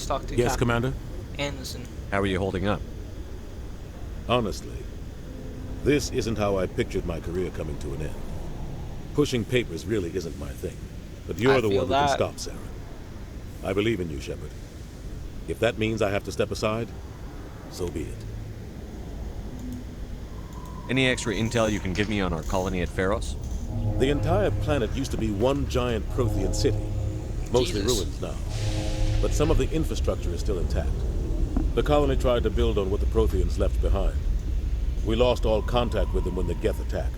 talk to Yes, Captain Commander? Anderson. How are you holding up? Honestly, this isn't how I pictured my career coming to an end. Pushing papers really isn't my thing. But you're I the feel one who can that. stop Saren. I believe in you, Shepard. If that means I have to step aside, so be it. Any extra intel you can give me on our colony at Pharos? The entire planet used to be one giant Prothean city. Mostly Jesus. ruins now. But some of the infrastructure is still intact. The colony tried to build on what the Protheans left behind. We lost all contact with them when the Geth attacked.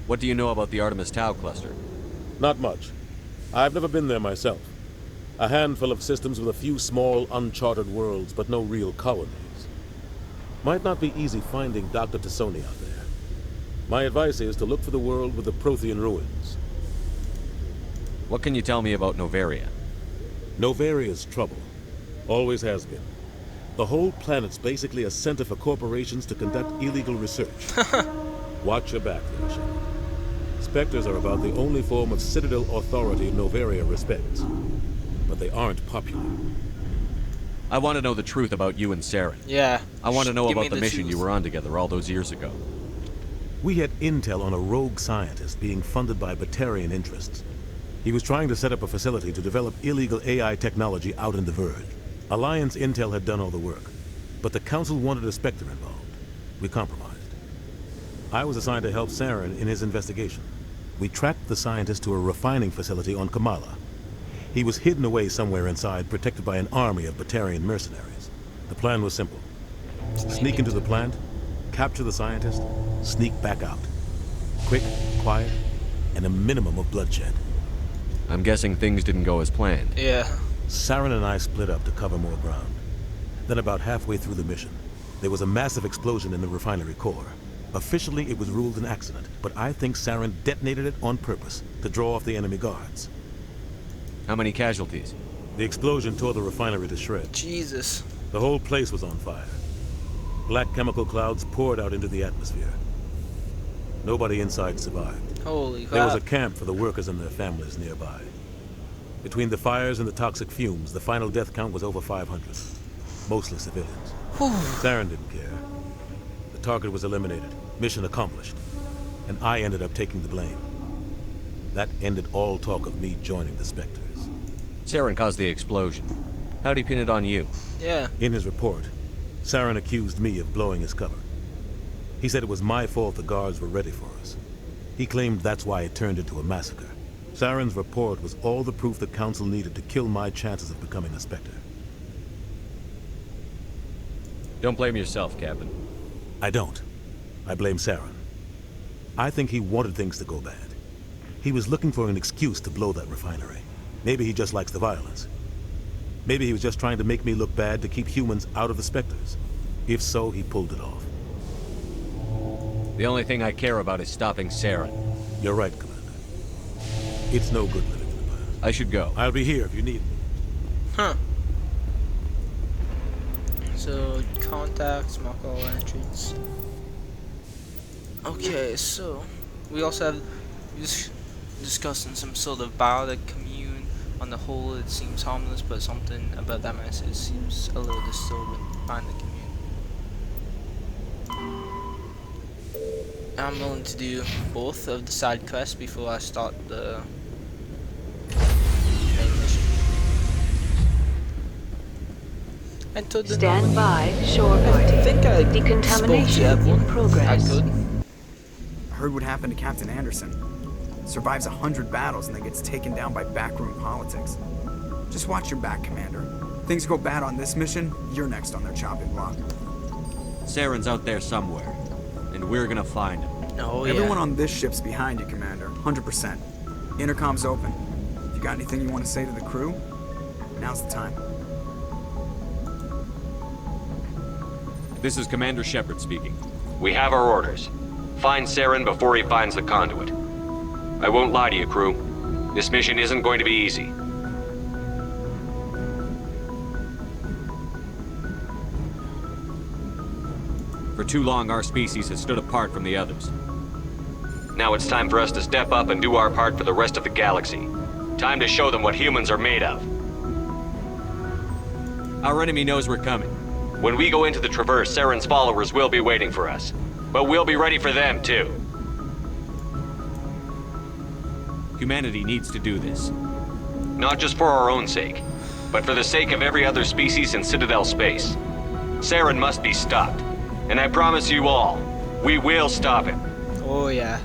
What do you know about the Artemis Tau cluster? Not much. I've never been there myself. A handful of systems with a few small, uncharted worlds, but no real colonies. Might not be easy finding Dr. T'Soni out there. My advice is to look for the world with the Prothean ruins. What can you tell me about Noveria? Novaria's trouble. Always has been. The whole planet's basically a center for corporations to conduct illegal research. Watch your back there, Shepard. Spectres are about the only form of Citadel authority Noveria respects. But they aren't popular. I want to know the truth about you and Saren. Yeah. I want to know Give me about the mission truth. you were on together all those years ago. We had intel on a rogue scientist being funded by Batarian interests. He was trying to set up a facility to develop illegal AI technology out in the Verge. Alliance intel had done all the work, but the Council wanted a Spectre involved. We compromised. I was assigned to help Saren in his investigation. We tracked the scientist to a refining facility on Kamala. He was hidden away somewhere inside, protected by an army of Batarian mercenaries. The plan was simple. Sneak into the plant, capture the scientist, sneak back out. Quick, quiet, and a minimum of bloodshed. I'm guessing things didn't go as planned. Yeah. Saren and I split up to cover more ground. Then about halfway through the mission, there was a massive explosion in the refinery core. Officially, it was ruled an accident, but I think Saren detonated it on purpose to draw off the enemy guards. How many casualties? The explosion tore the refinery to shreds. Jesus. The whole place was on fire. Black chemical clouds poured out into the atmosphere. Nobody inside survived. Holy crap. There was a camp for the workers and their families nearby. Between the fires and the toxic fumes, the final death count was over 500. Mostly civilians. Saren didn't care. The target was eliminated. Mission accomplished. And I ended up taking the blame. That ended all talk of me joining the Spectres. Saren caused the explosion. How'd he pin it on you? Yeah. In his report, Saren accused me of blowing his cover. He said it was my fault the guards were ready for us. He claimed that's why it turned into a massacre. Saren's report was all the proof the Council needed to kill my chances of becoming a Spectre. Don't blame yourself, Captain. I don't. I blame Saren. I think he wanted things to go bad. He was looking for an excuse to blow that refinery. Maybe he just likes the violence. Maybe he was just trying to make me look bad to keep humans out of the Spectres. If so, he pulled it off. The only thing I care about is stopping Saren. You're right, Commander. It's no good living in the past. I should go. I'll be here if you need me. Huh. So, contacts, mark all entries. Okay, so we also have discussing some sort of biotic commune. On the whole, it seems harmless, but something about that message seems a little disturbing. Find the commune. I'm willing to do both of the side quests before I start the main mission. Enter the Stand nominee. by, shore I party. think I spoke to Decontamination everyone. in progress. I could. I heard what happened to Captain Anderson. Survives 100 battles and then gets taken down by backroom politics. Just watch your back, Commander. Things go bad on this mission, you're next on their chopping block. Saren's out there somewhere, and we're gonna find him. Oh yeah. Everyone on this ship's behind you, Commander. 100%. Intercom's open. If you got anything you want to say to the crew, now's the time. This is Commander Shepard speaking. We have our orders. Find Saren before he finds the conduit. I won't lie to you, crew. This mission isn't going to be easy. For too long, our species has stood apart from the others. Now it's time for us to step up and do our part for the rest of the galaxy. Time to show them what humans are made of. Our enemy knows we're coming. When we go into the Traverse, Saren's followers will be waiting for us. But we'll be ready for them, too. Humanity needs to do this. Not just for our own sake, but for the sake of every other species in Citadel space. Saren must be stopped. And I promise you all, we will stop him. Oh yeah.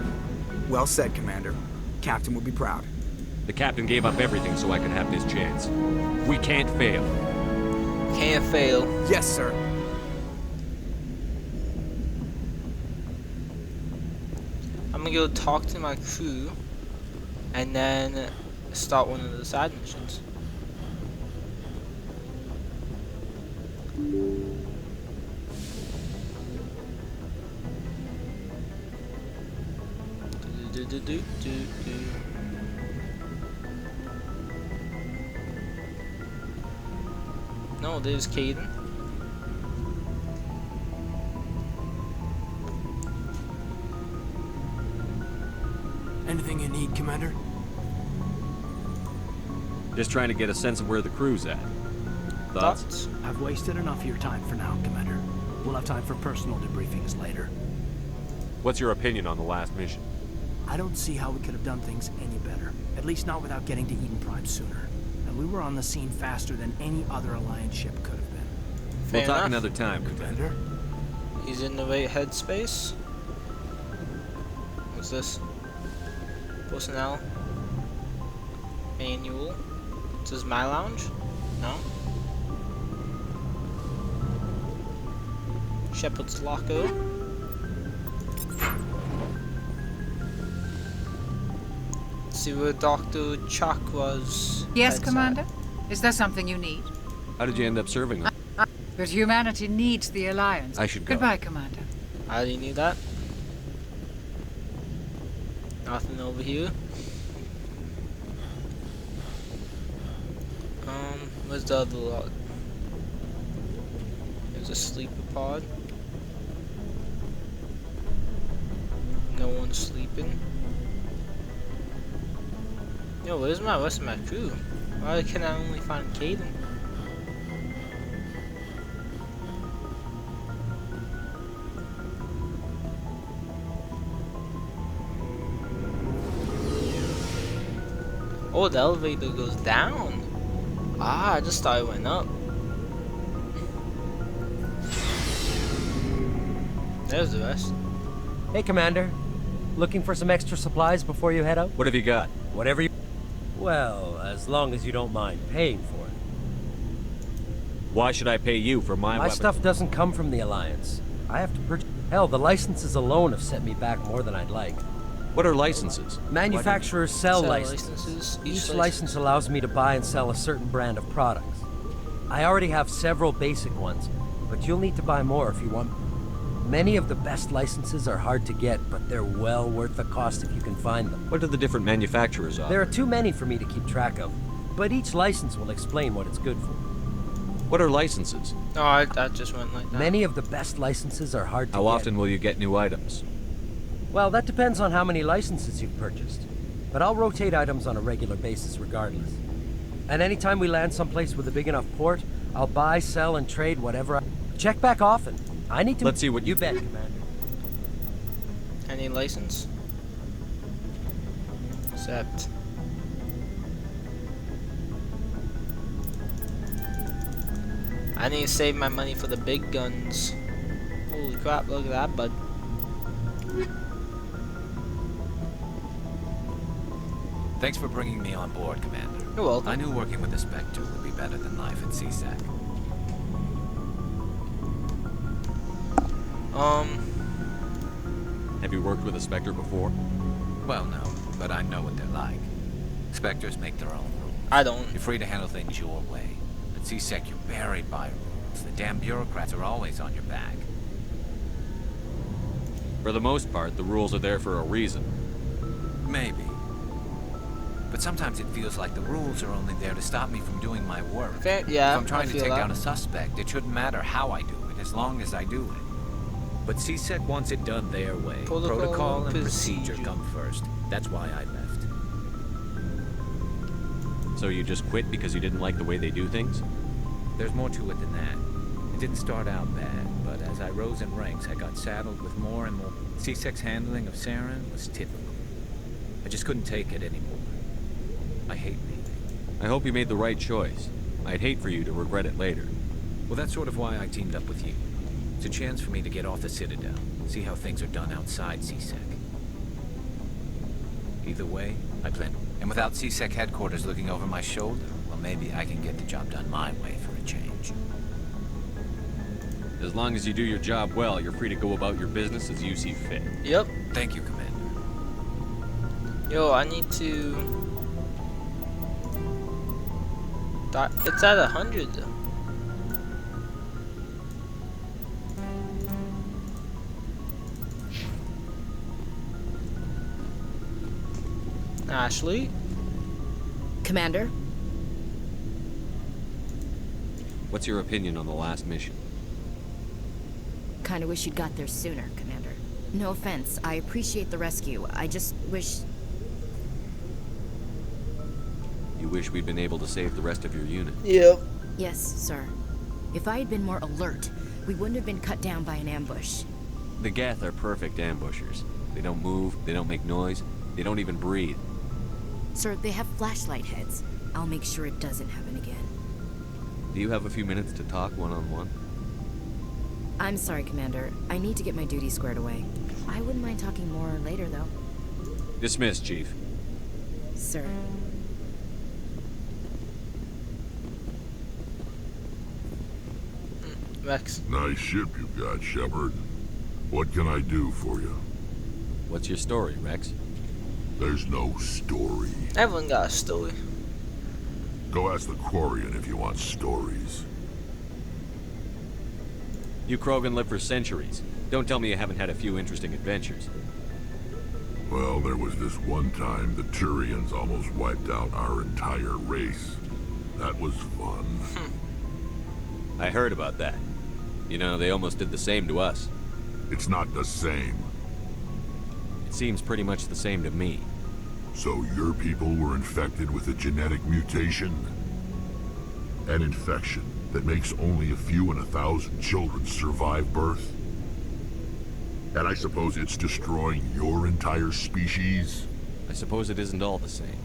Well said, Commander. Captain would be proud. The captain gave up everything so I could have this chance. We can't fail. Can't fail. Yes, sir. I'm gonna go talk to my crew and then start one of the side missions. No, there's Kaidan. Anything you need, Commander? Just trying to get a sense of where the crew's at. Thoughts? Thoughts? I've wasted enough of your time for now, Commander. We'll have time for personal debriefings later. What's your opinion on the last mission? I don't see how we could have done things any better. At least not without getting to Eden Prime sooner. And we were on the scene faster than any other Alliance ship could have been. Fair We'll talk enough. another time, Commander. Commander? He's in the right headspace. What's this? Personnel. Manual. This is my lounge? No. Shepard's locker. See where Dr. Chakra's Yes, head's at. Commander? Is there something you need? How did you end up serving them? But humanity needs the Alliance. I should go. Goodbye, Commander. I already knew that. Nothing over here. Where's the other lot? There's a sleeper pod. No one's sleeping. Yo, where's my rest of my crew? Why can I only find Kaidan? Oh, the elevator goes down. Ah, I just thought it went up. There's the rest. Hey, Commander. Looking for some extra supplies before you head out? What have you got? Whatever you... Well, as long as you don't mind paying for it. Why should I pay you for my My weapon? stuff doesn't come from the Alliance. I have to purchase... Hell, the licenses alone have set me back more than I'd like. What are licenses? Manufacturers sell Sell licenses. Each license. license allows me to buy and sell a certain brand of products. I already have several basic ones, but you'll need to buy more if you want. Many of the best licenses are hard to get, but they're well worth the cost if you can find them. What do the different manufacturers offer? There are too many for me to keep track of, but each license will explain what it's good for. What are licenses? No, I just went like that. Many of the best licenses are hard to How get. often will you get new items? Well, that depends on how many licenses you've purchased. But I'll rotate items on a regular basis regardless. And anytime we land someplace with a big enough port, I'll buy, sell, and trade whatever I... Check back often. I need to... Let's see what you bet, Commander. Any license? Except. I need to save my money for the big guns. Holy crap, look at that, bud. Thanks for bringing me on board, Commander. You're welcome. I knew working with the Spectre would be better than life at CSEC. Have you worked with a Spectre before? Well, no, but I know what they're like. Spectres make their own rules. I don't. You're free to handle things your way. At CSEC, you're buried by rules. The damn bureaucrats are always on your back. For the most part, the rules are there for a reason. Maybe. But sometimes it feels like the rules are only there to stop me from doing my work. Fair, yeah, If I'm trying I to feel take that. down a suspect, it shouldn't matter how I do it, as long as I do it. But CSEC wants it done their way. Protocol and and procedure procedure. come first. That's why I left. So you just quit because you didn't like the way they do things? there's more to it than that. It didn't start out bad, but as I rose in ranks, I got saddled with more and more. C-Sec's handling of Saren was typical. I just couldn't take it anymore. I hate leaving. I hope you made the right choice. I'd hate for you to regret it later. Well, that's sort of why I teamed up with you. It's a chance for me to get off the Citadel, see how things are done outside C-Sec. Either way, I plan. And without C-Sec headquarters looking over my shoulder, well, maybe I can get the job done my way for a change. As long as you do your job well, you're free to go about your business as you see fit. Yep. Thank you, Commander. Yo, I need to... It's at 100 though. Ashley? Commander? What's your opinion on the last mission? Kinda wish you'd got there sooner, Commander. No offense, I appreciate the rescue. I just wish... You wish we'd been able to save the rest of your unit? Yep. Yes, sir. If I had been more alert, we wouldn't have been cut down by an ambush. The Geth are perfect ambushers. They don't move, they don't make noise, they don't even breathe. Sir, they have flashlight heads. I'll make sure it doesn't happen again. Do you have a few minutes to talk one-on-one? I'm sorry, Commander. I need to get my duties squared away. I wouldn't mind talking more later, though. Dismissed, Chief. Sir. Rex. Nice ship you've got, Shepard. What can I do for you? What's your story, Rex? There's no story. Everyone got a story. Go ask the Quarian if you want stories. You Krogan live for centuries. Don't tell me you haven't had a few interesting adventures. Well, there was this one time the Turians almost wiped out our entire race. That was fun. I heard about that. You know, they almost did the same to us. It's not the same. It seems pretty much the same to me. So your people were infected with a genetic mutation? An infection that makes only a few in 1,000 children survive birth? And I suppose it's destroying your entire species? I suppose it isn't all the same.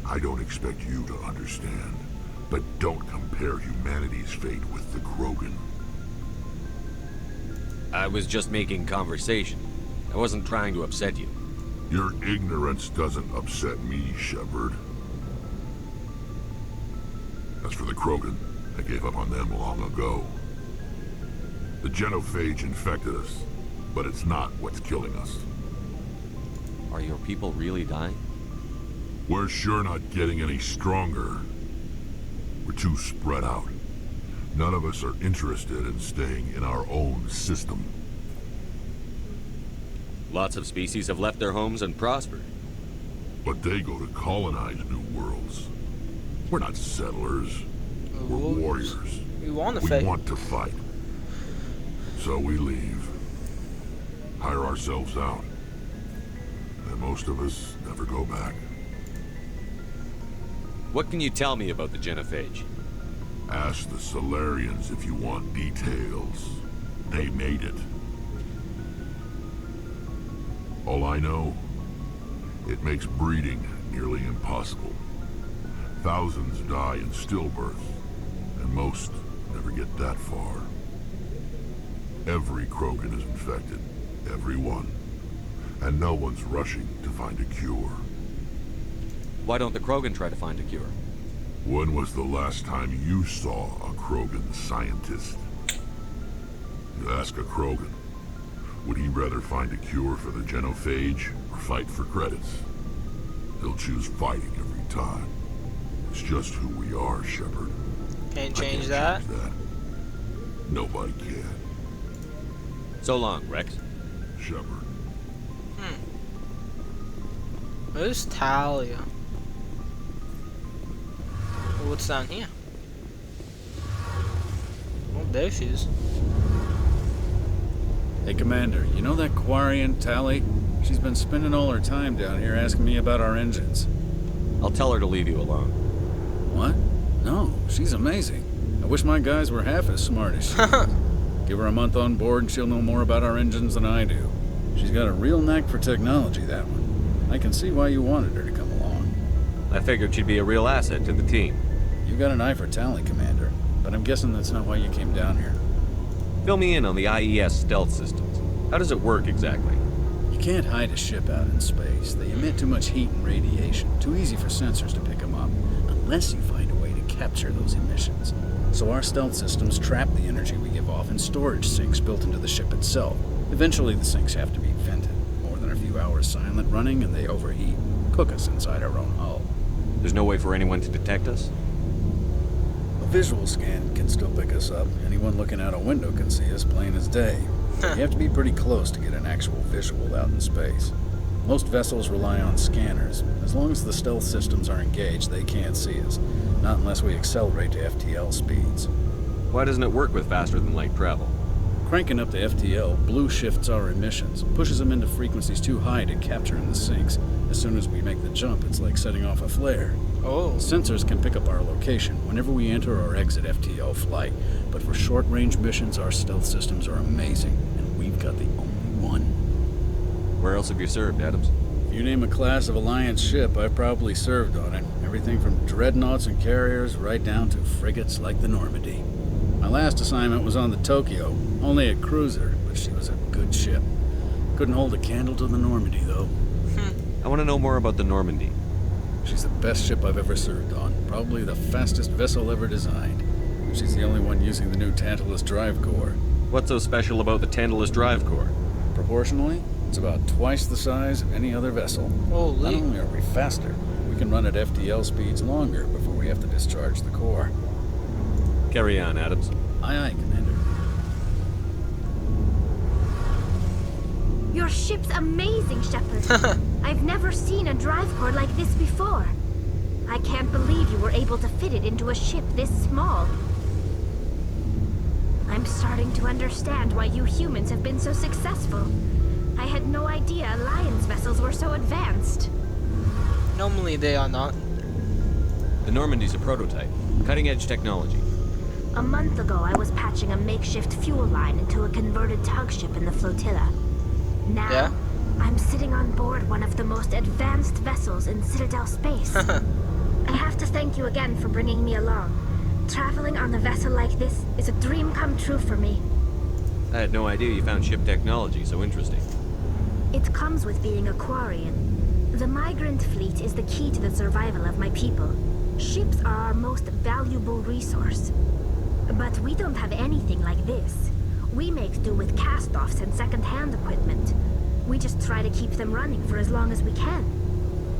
I don't expect you to understand, but don't compare humanity's fate with the Krogan. I was just making conversation. I wasn't trying to upset you. Your ignorance doesn't upset me, Shepard. As for the Krogan, I gave up on them long ago. The genophage infected us, but it's not what's killing us. Are your people really dying? We're sure not getting any stronger. We're too spread out. None of us are interested in staying in our own system. Lots of species have left their homes and prospered. But they go to colonize new worlds. We're not settlers. We're warriors. We want to We fight. want to fight. So we leave. Hire ourselves out. And most of us never go back. What can you tell me about the genophage? Ask the Solarians if you want details. They made it. All I know, it makes breeding nearly impossible. Thousands die in stillbirth, and most never get that far. Every Krogan is infected, every one. And no one's rushing to find a cure. Why don't the Krogan try to find a cure? When was the last time you saw a Krogan scientist? You ask a Krogan, would he rather find a cure for the genophage or fight for credits? He'll choose fighting every time. It's just who we are, Shepard. Can't I change can't that. change that. Nobody can. So long, Rex. Shepard. Where's Talia? What's down here? Oh, there she is. Hey, Commander, you know that Quarian, Tali? She's been spending all her time down here asking me about our engines. I'll tell her to leave you alone. What? No, she's amazing. I wish my guys were half as smart as she is. Give her a month on board and she'll know more about our engines than I do. She's got a real knack for technology, that one. I can see why you wanted her to come along. I figured she'd be a real asset to the team. You got an eye for Tali, Commander, but I'm guessing that's not why you came down here. Fill me in on the IES stealth systems. How does it work exactly? You can't hide a ship out in space. They emit too much heat and radiation. Too easy for sensors to pick them up, unless you find a way to capture those emissions. So our stealth systems trap the energy we give off in storage sinks built into the ship itself. Eventually the sinks have to be vented. More than a few hours silent running and they overheat. Cook us inside our own hull. There's no way for anyone to detect us? A visual scan can still pick us up. Anyone looking out a window can see us plain as day. You have to be pretty close to get an actual visual out in space. Most vessels rely on scanners. As long as the stealth systems are engaged, they can't see us. Not unless we accelerate to FTL speeds. Why doesn't it work with faster than light travel? Cranking up to FTL, blue shifts our emissions, pushes them into frequencies too high to capture in the sinks. As soon as we make the jump, it's like setting off a flare. Oh. Sensors can pick up our location whenever we enter or exit FTL flight, but for short-range missions, our stealth systems are amazing, and we've got the only one. Where else have you served, Adams? If you name a class of Alliance ship, I've probably served on it. Everything from dreadnoughts and carriers right down to frigates like the Normandy. My last assignment was on the Tokyo, only a cruiser, but she was a good ship. Couldn't hold a candle to the Normandy, though. I want to know more about the Normandy. She's the best ship I've ever served on. Probably the fastest vessel ever designed. She's the only one using the new Tantalus drive core. What's so special about the Tantalus drive core? Proportionally, it's about twice the size of any other vessel. Holy. Not only are we faster, we can run at FTL speeds longer before we have to discharge the core. Carry on, Adams. Aye, aye, Commander. Your ship's amazing, Shepard. I've never seen a drive core like this before. I can't believe you were able to fit it into a ship this small. I'm starting to understand why you humans have been so successful. I had no idea Alliance vessels were so advanced. Normally they are not. The Normandy's a prototype. Cutting-edge technology. A month ago, I was patching a makeshift fuel line into a converted tug ship in the flotilla. Now, Yeah? I'm sitting on board one of the most advanced vessels in Citadel space. I have to thank you again for bringing me along. Traveling on a vessel like this is a dream come true for me. I had no idea you found ship technology so interesting. It comes with being a Quarian. The migrant fleet is the key to the survival of my people. Ships are our most valuable resource. But we don't have anything like this. We make do with cast-offs and second-hand equipment. We just try to keep them running for as long as we can.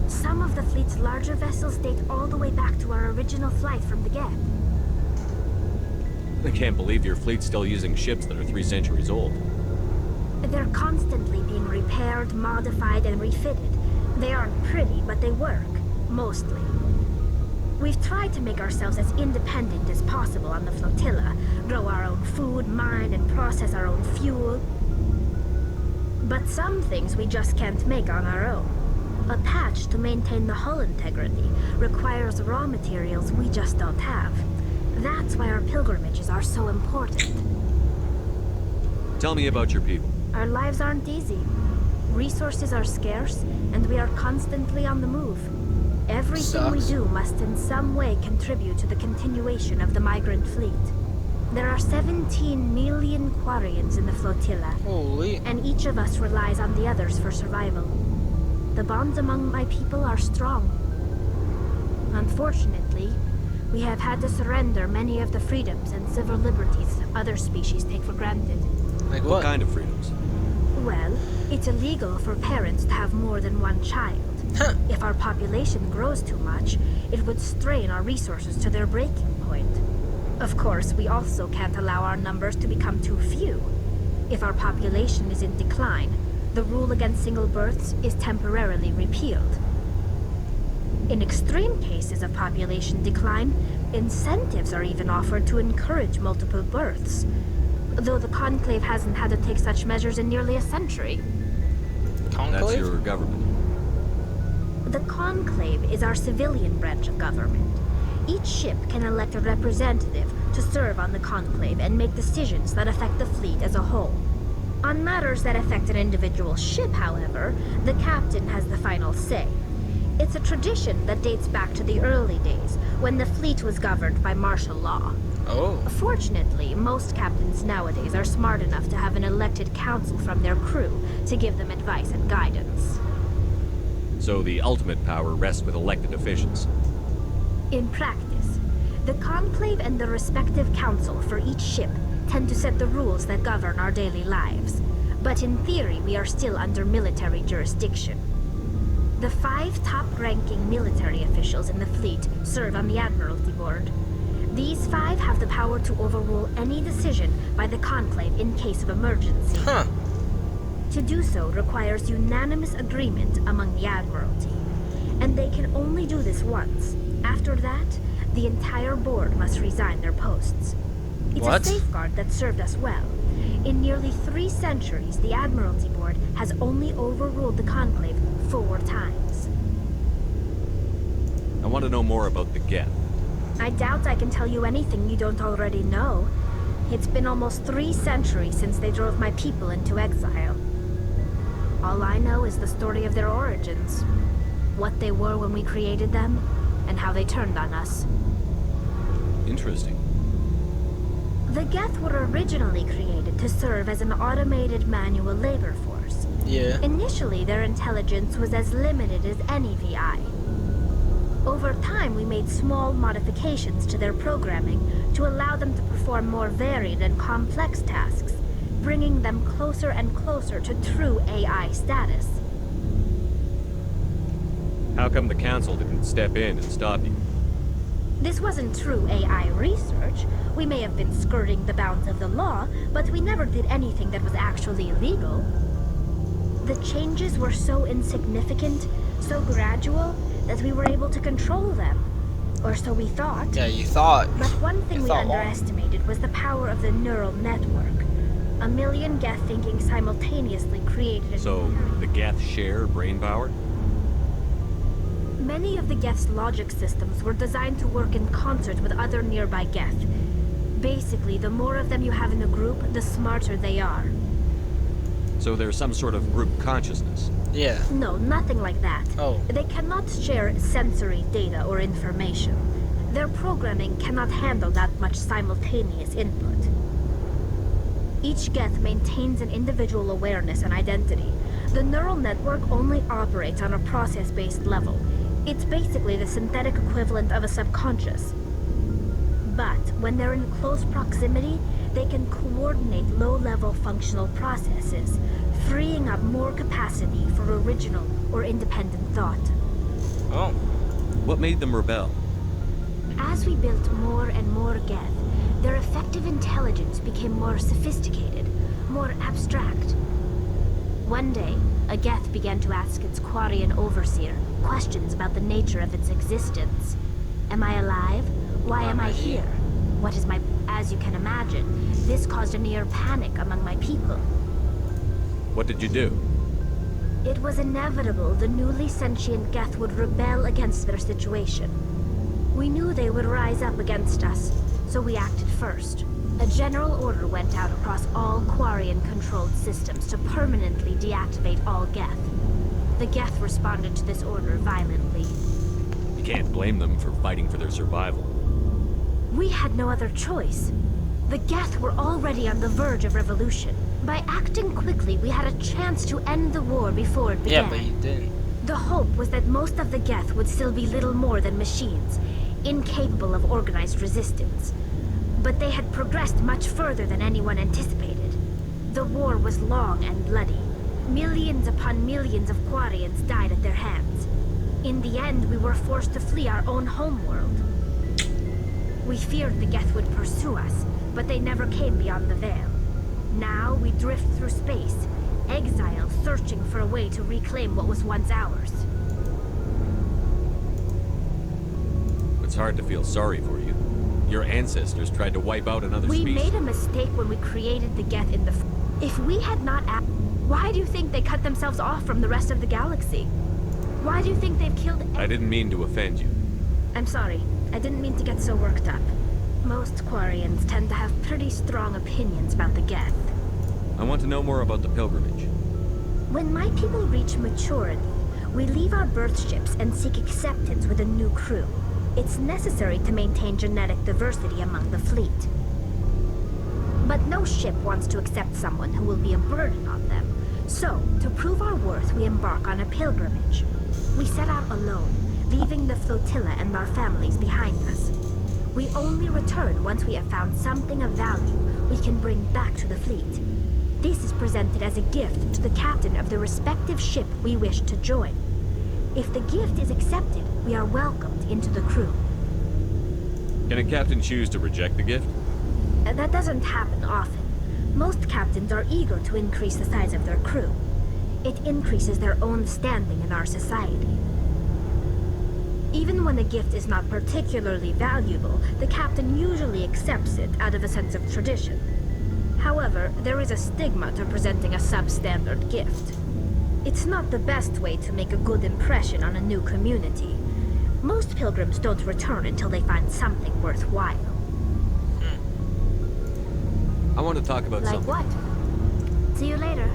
Some of the fleet's larger vessels date all the way back to our original flight from the Geth. I can't believe your fleet's still using ships that are 3 centuries old. They're constantly being repaired, modified, and refitted. They aren't pretty, but they work. Mostly. We've tried to make ourselves as independent as possible on the flotilla, grow our own food, mine, and process our own fuel. But some things we just can't make on our own. A patch to maintain the hull integrity requires raw materials we just don't have. That's why our pilgrimages are so important. Tell me about your people. Our lives aren't easy. Resources are scarce, and we are constantly on the move. Everything we do must in some way contribute to the continuation of the migrant fleet. There are 17 million Quarians in the flotilla. Holy. And each of us relies on the others for survival. The bonds among my people are strong. Unfortunately, we have had to surrender many of the freedoms and civil liberties other species take for granted. Like What kind of freedoms? Well, it's illegal for parents to have more than one child. If our population grows too much, it would strain our resources to their breaking point. Of course, we also can't allow our numbers to become too few. If our population is in decline, the rule against single births is temporarily repealed. In extreme cases of population decline, incentives are even offered to encourage multiple births, though the Conclave hasn't had to take such measures in nearly a century. Conclave? That's your government. The Conclave is our civilian branch of government. Each ship can elect a representative to serve on the Conclave and make decisions that affect the fleet as a whole. On matters that affect an individual ship, however, the captain has the final say. It's a tradition that dates back to the early days, when the fleet was governed by martial law. Oh. Fortunately, most captains nowadays are smart enough to have an elected council from their crew to give them advice and guidance. So the ultimate power rests with elected officials. In practice, the Conclave and the respective council for each ship tend to set the rules that govern our daily lives. But in theory, we are still under military jurisdiction. The 5 top-ranking military officials in the fleet serve on the Admiralty Board. These 5 have the power to overrule any decision by the Conclave in case of emergency. Huh. To do so requires unanimous agreement among the Admiralty, and they can only do this once. After that, the entire board must resign their posts. It's What? a safeguard that served us well. In nearly 3 centuries, the Admiralty Board has only overruled the Conclave 4 times. I want to know more about the Geth. I doubt I can tell you anything you don't already know. It's been almost 3 centuries since they drove my people into exile. All I know is the story of their origins. What they were when we created them, and how they turned on us. Interesting. The Geth were originally created to serve as an automated manual labor force. Yeah. Initially, their intelligence was as limited as any VI. Over time, we made small modifications to their programming to allow them to perform more varied and complex tasks, bringing them closer and closer to true AI status. How come the council didn't step in and stop you? This wasn't true AI research. We may have been skirting the bounds of the law, but we never did anything that was actually illegal. The changes were so insignificant, so gradual, that we were able to control them. Or so we thought. Yeah, you thought. But one thing You we thought underestimated was the power of the neural network. A million Geth thinking simultaneously created a... So, the Geth share brain power? Many of the Geth's logic systems were designed to work in concert with other nearby Geth. Basically, the more of them you have in a group, the smarter they are. So there's some sort of group consciousness? Yeah. No, nothing like that. Oh. They cannot share sensory data or information. Their programming cannot handle that much simultaneous input. Each Geth maintains an individual awareness and identity. The neural network only operates on a process-based level. It's basically the synthetic equivalent of a subconscious. But when they're in close proximity, they can coordinate low-level functional processes, freeing up more capacity for original or independent thought. Oh. What made them rebel? As we built more and more Geth, their effective intelligence became more sophisticated, more abstract. One day, a Geth began to ask its Quarian overseer questions about the nature of its existence. Am I alive? Why am I here? What is my... As you can imagine, this caused a near panic among my people. What did you do? It was inevitable the newly sentient Geth would rebel against their situation. We knew they would rise up against us, so we acted first. A general order went out across all Quarian-controlled systems to permanently deactivate all Geth. The Geth responded to this order violently. You can't blame them for fighting for their survival. We had no other choice. The Geth were already on the verge of revolution. By acting quickly, we had a chance to end the war before it began. Yeah, but you didn't. The hope was that most of the Geth would still be little more than machines, incapable of organized resistance. But they had progressed much further than anyone anticipated. The war was long and bloody. Millions upon millions of Quarians died at their hands. In the end, we were forced to flee our own homeworld. We feared the Geth would pursue us, but they never came beyond the Veil. Now we drift through space, exiled, searching for a way to reclaim what was once ours. It's hard to feel sorry for you. Your ancestors tried to wipe out another We species. made a mistake when we created the Geth in the... If we had not why do you think they cut themselves off from the rest of the galaxy? Why do you think they've killed... I didn't mean to offend you. I'm sorry. I didn't mean to get so worked up. Most Quarians tend to have pretty strong opinions about the Geth. I want to know more about the pilgrimage. When my people reach maturity, we leave our birth ships and seek acceptance with a new crew. It's necessary to maintain genetic diversity among the fleet. But no ship wants to accept someone who will be a burden on them. So, to prove our worth, we embark on a pilgrimage. We set out alone, leaving the flotilla and our families behind us. We only return once we have found something of value we can bring back to the fleet. This is presented as a gift to the captain of the respective ship we wish to join. If the gift is accepted, we are welcomed into the crew. Can a captain choose to reject the gift? That doesn't happen often. Most captains are eager to increase the size of their crew. It increases their own standing in our society. Even when a gift is not particularly valuable, the captain usually accepts it out of a sense of tradition. However, there is a stigma to presenting a substandard gift. It's not the best way to make a good impression on a new community. Most pilgrims don't return until they find something worthwhile. I want to talk about Like something. what? See you later.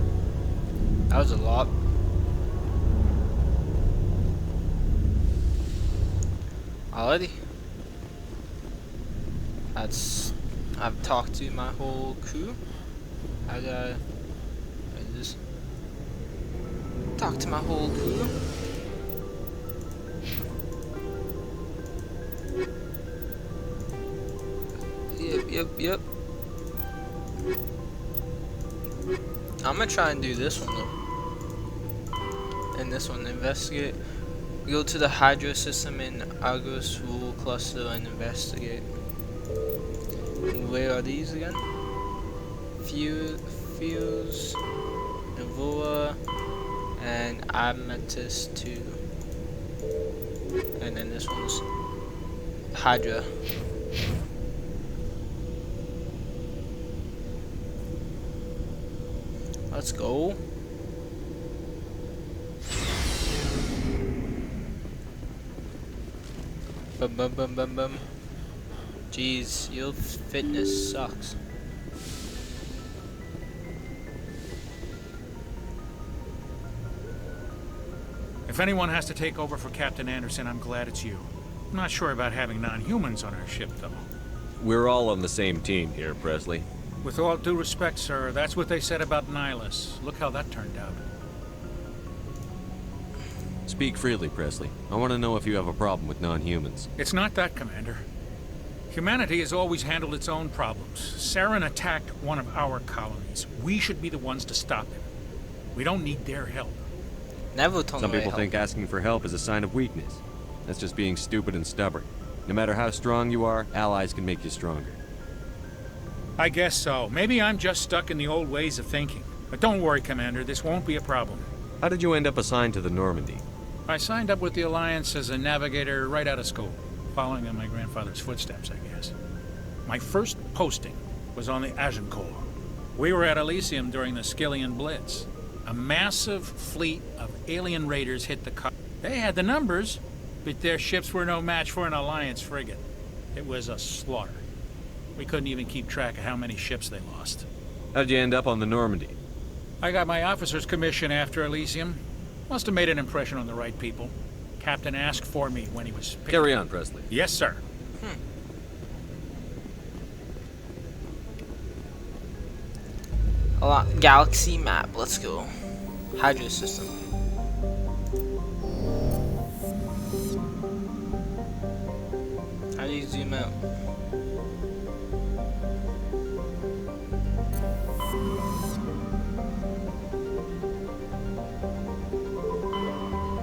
That was a lot. Alrighty. I've talked to my whole crew. I just talk to my whole crew. Yep. I'm gonna try and do this one though. And this one, investigate. Go to the Hydra system in Argos Rule Cluster and investigate. Where are these again? Fuse, Navoa, and Amethyst 2. And then this one's Hydra. Let's go. Bum. Jeez, your fitness sucks. If anyone has to take over for Captain Anderson, I'm glad it's you. I'm not sure about having non-humans on our ship, though. We're all on the same team here, Presley. With all due respect, sir, that's what they said about Nihilus. Look how that turned out. Speak freely, Presley. I want to know if you have a problem with non-humans. It's not that, Commander. Humanity has always handled its own problems. Saren attacked one of our colonies. We should be the ones to stop him. We don't need their help. Some people think asking for help is a sign of weakness. That's just being stupid and stubborn. No matter how strong you are, allies can make you stronger. I guess so. Maybe I'm just stuck in the old ways of thinking. But don't worry, Commander. This won't be a problem. How did you end up assigned to the Normandy? I signed up with the Alliance as a navigator right out of school, following in my grandfather's footsteps, I guess. My first posting was on the Agincourt. We were at Elysium during the Skillian Blitz. A massive fleet of alien raiders hit the coast. They had the numbers, but their ships were no match for an Alliance frigate. It was a slaughter. We couldn't even keep track of how many ships they lost. How'd you end up on the Normandy? I got my officer's commission after Elysium. Must have made an impression on the right people. Captain asked for me when he was... Carry on, Presley. Yes, sir. Galaxy map, let's go. Hydra system. How do you zoom out?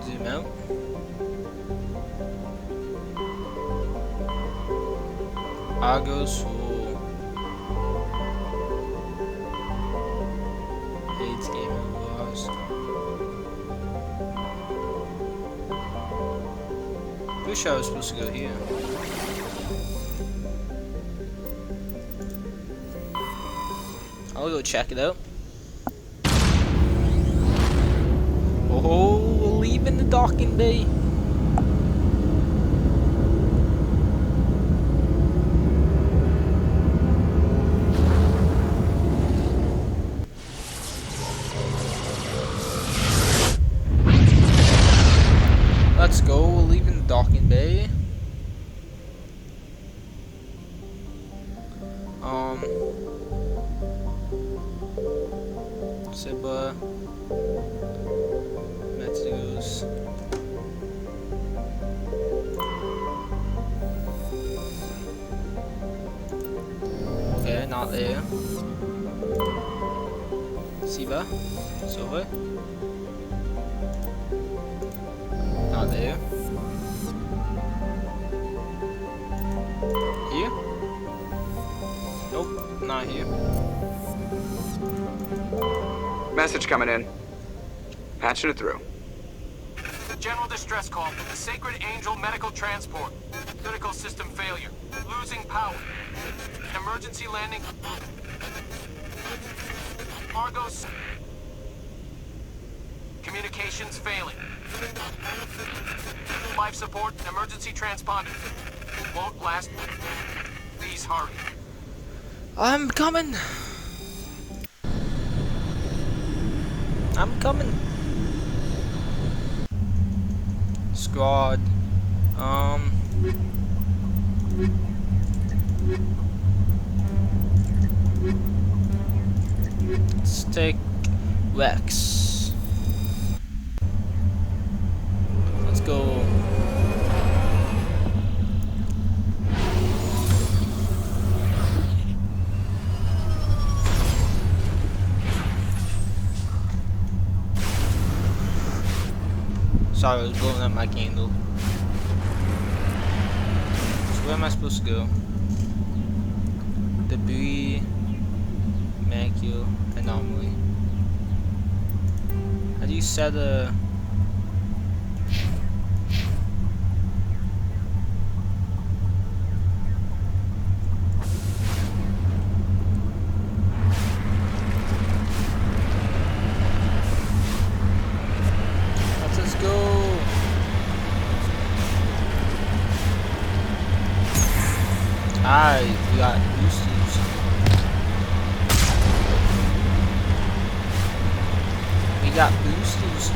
Zoom out. Argos Rule. AIDS game laws. Pretty sure I was supposed to go here. I'll go check it out. Oh, we're leaving the docking bay. Siba, Metsu's. Okay, not there. Siba, Silver. Not there. Here? Nope, not here. Message coming in. Patching it through. General distress call from the Sacred Angel Medical Transport. Critical system failure. Losing power. Emergency landing. Argos. Communications failing. Life support, emergency transponder. Won't last. Please hurry. I'm coming. I'm coming. Squad. Let's take Rex. Let's go. Sorry, I was blowing up my candle. So where am I supposed to go? Debris, macule, anomaly. How do you set a... Let's go. Alright, we got boosters. We got boosters.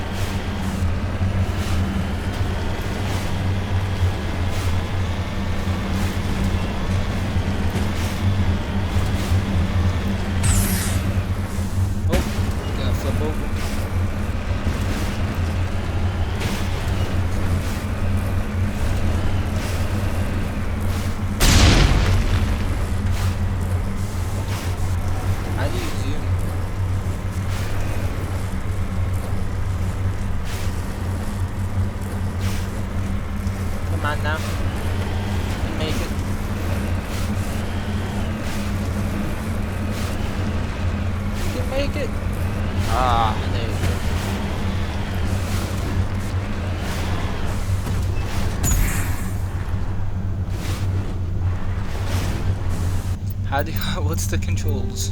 Oh, gonna flip over. How do you zoom? Come on now. You can make it. You can make it. Ah, there you go. How do you, what's the controls?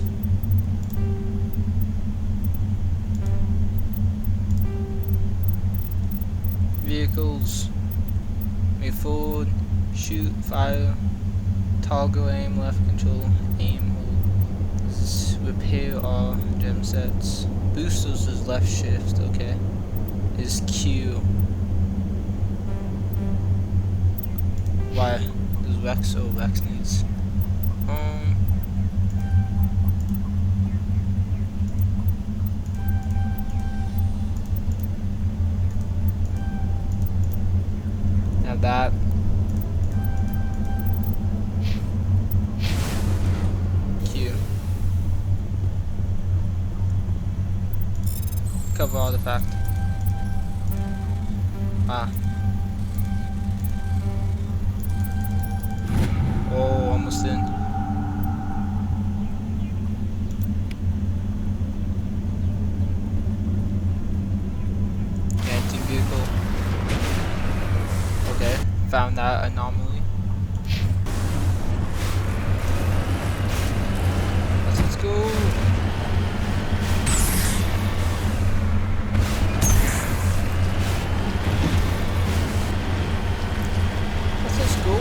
Vehicles, move forward, shoot, fire, toggle aim, left control, aim, hold, repair all gem sets. Boosters is left shift, okay. Is Q. Why does Rex, oh Rex needs. Now that. Q. Cover artifact. Ah. Oh, almost in. Anti-vehicle. Okay, found that anomaly. Let's go. Let's go.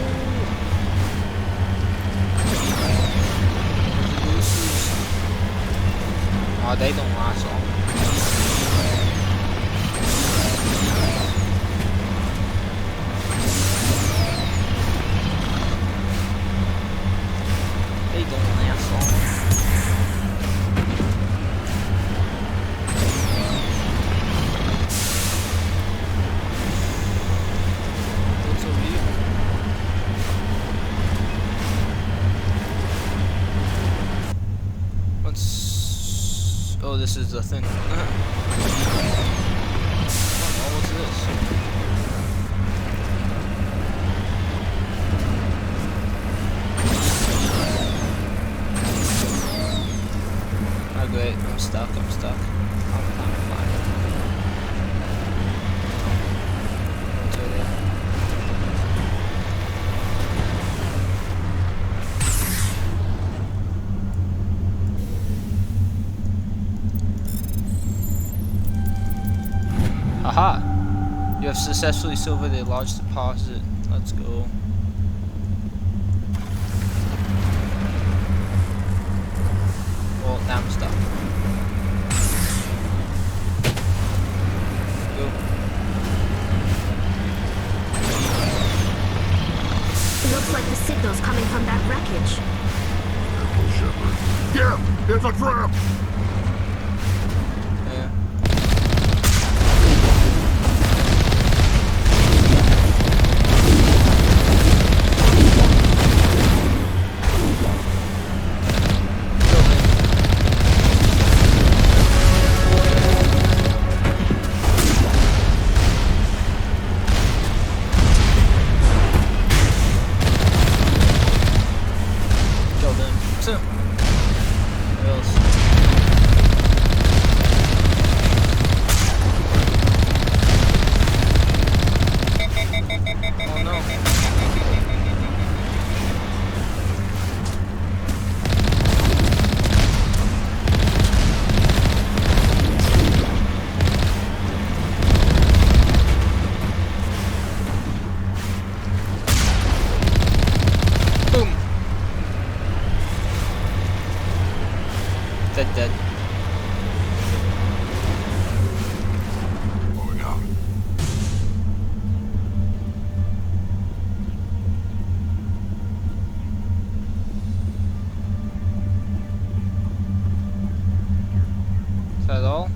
Oh, they don't last long. They don't last long. this is the thing. Oh, what's this? Oh great, I'm stuck. I'm fine. What's over there? Aha! You have successfully silvered a large deposit. Let's go. Well, now I'm stuck. Go. Looks like the signal's coming from that wreckage. Careful, Shepard. Yeah, it's a trap! Yeah. Kill them. So, where else? Oh no. Boom. Dead. Moving out. Is that all?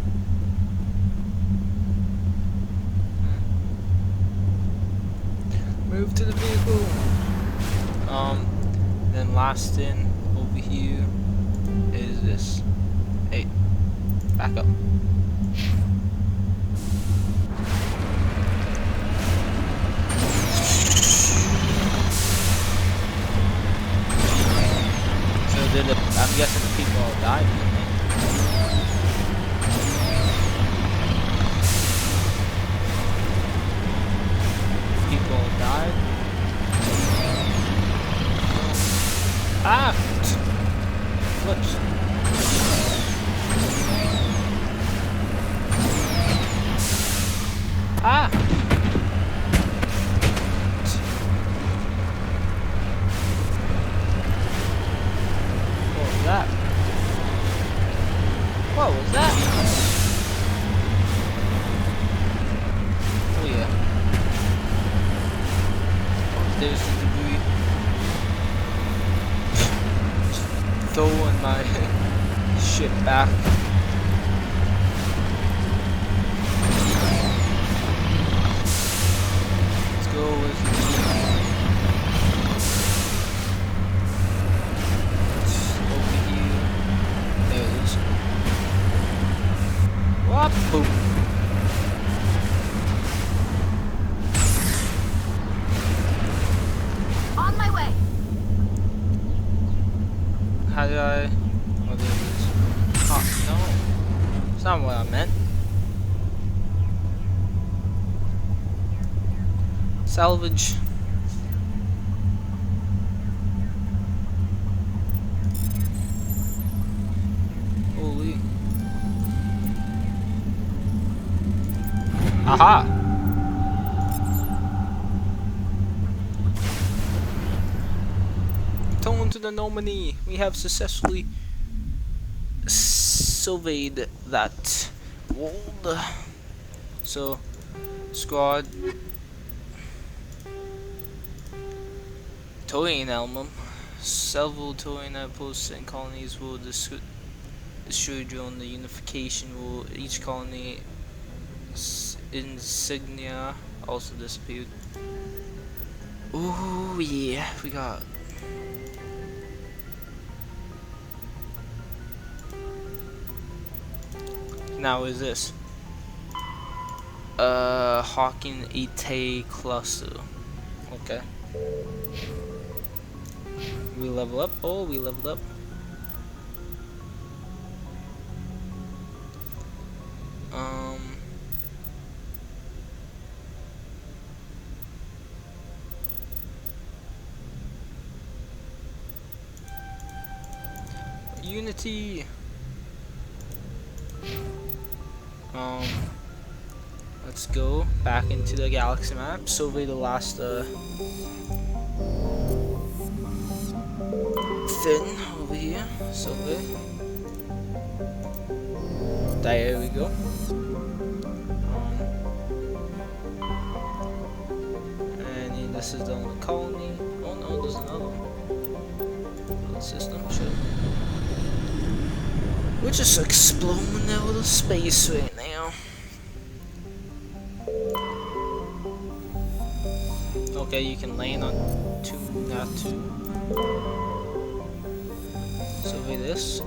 Move to the vehicle. Then last in over here is this. Hey, back up. So I'm guessing the people all died. People all died. Ah! Flips. Ah! What was that? What was that? Oh yeah. There's the debris. Throwing my shit back. Let's go with over here. There it is. Whoop, boom. On my way. How did I? Oh, there it is. Oh, no. It's not what I meant. Salvage. Holy. Aha! Towing to the Nominee. We have successfully surveyed that world. So, squad. Towing album. Several towing outposts and colonies will destroy during the unification. Will each colony insignia also disappeared. Oh yeah, we got. Now what is this? Hawking Ite cluster. Okay. We level up. Oh, we leveled up. Unity. Let's go back into the galaxy map. Survey the last thing over here. Survey. There we go. And then this is the only colony. Oh no, there's another one. Little system, sure. We're just exploring out of space right now. Okay, you can land on two, not two. Survey this.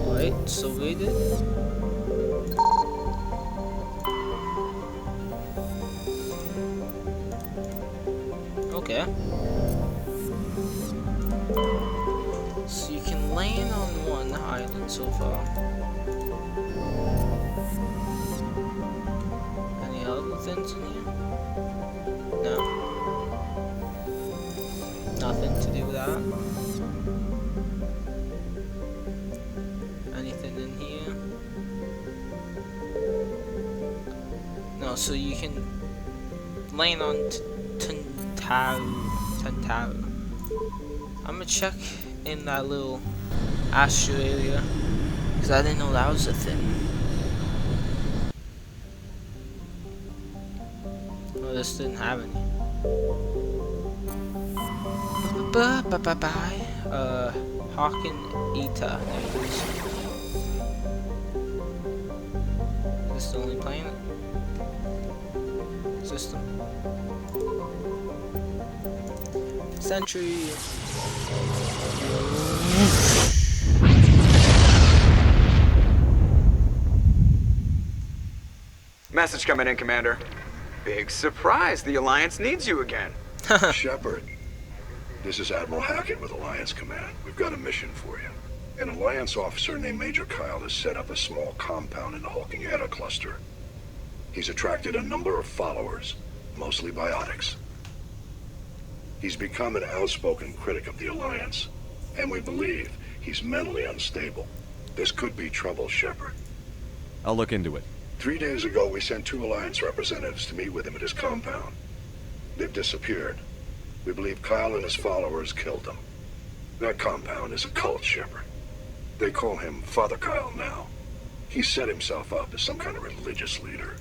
Alright, surveyed it. Okay. So you can land on one island so far. Any other things in here? No. Nothing to do with that. Anything in here? No, so you can land on Tantaru. I'm gonna check in that little astro area because I didn't know that was a thing. Oh, this didn't have any. Hawking Ita. There it is. Is this the only planet? System. Sentry. Message coming in, Commander. Big surprise. The Alliance needs you again. Shepard, this is Admiral Hackett with Alliance Command. We've got a mission for you. An Alliance officer named Major Kyle has set up a small compound in the Hawking Eta cluster. He's attracted a number of followers, mostly biotics. He's become an outspoken critic of the Alliance, and we believe he's mentally unstable. This could be trouble, Shepard. I'll look into it. 3 days ago, we sent 2 Alliance representatives to meet with him at his compound. They've disappeared. We believe Kyle and his followers killed them. That compound is a cult, Shepard. They call him Father Kyle now. He set himself up as some kind of religious leader.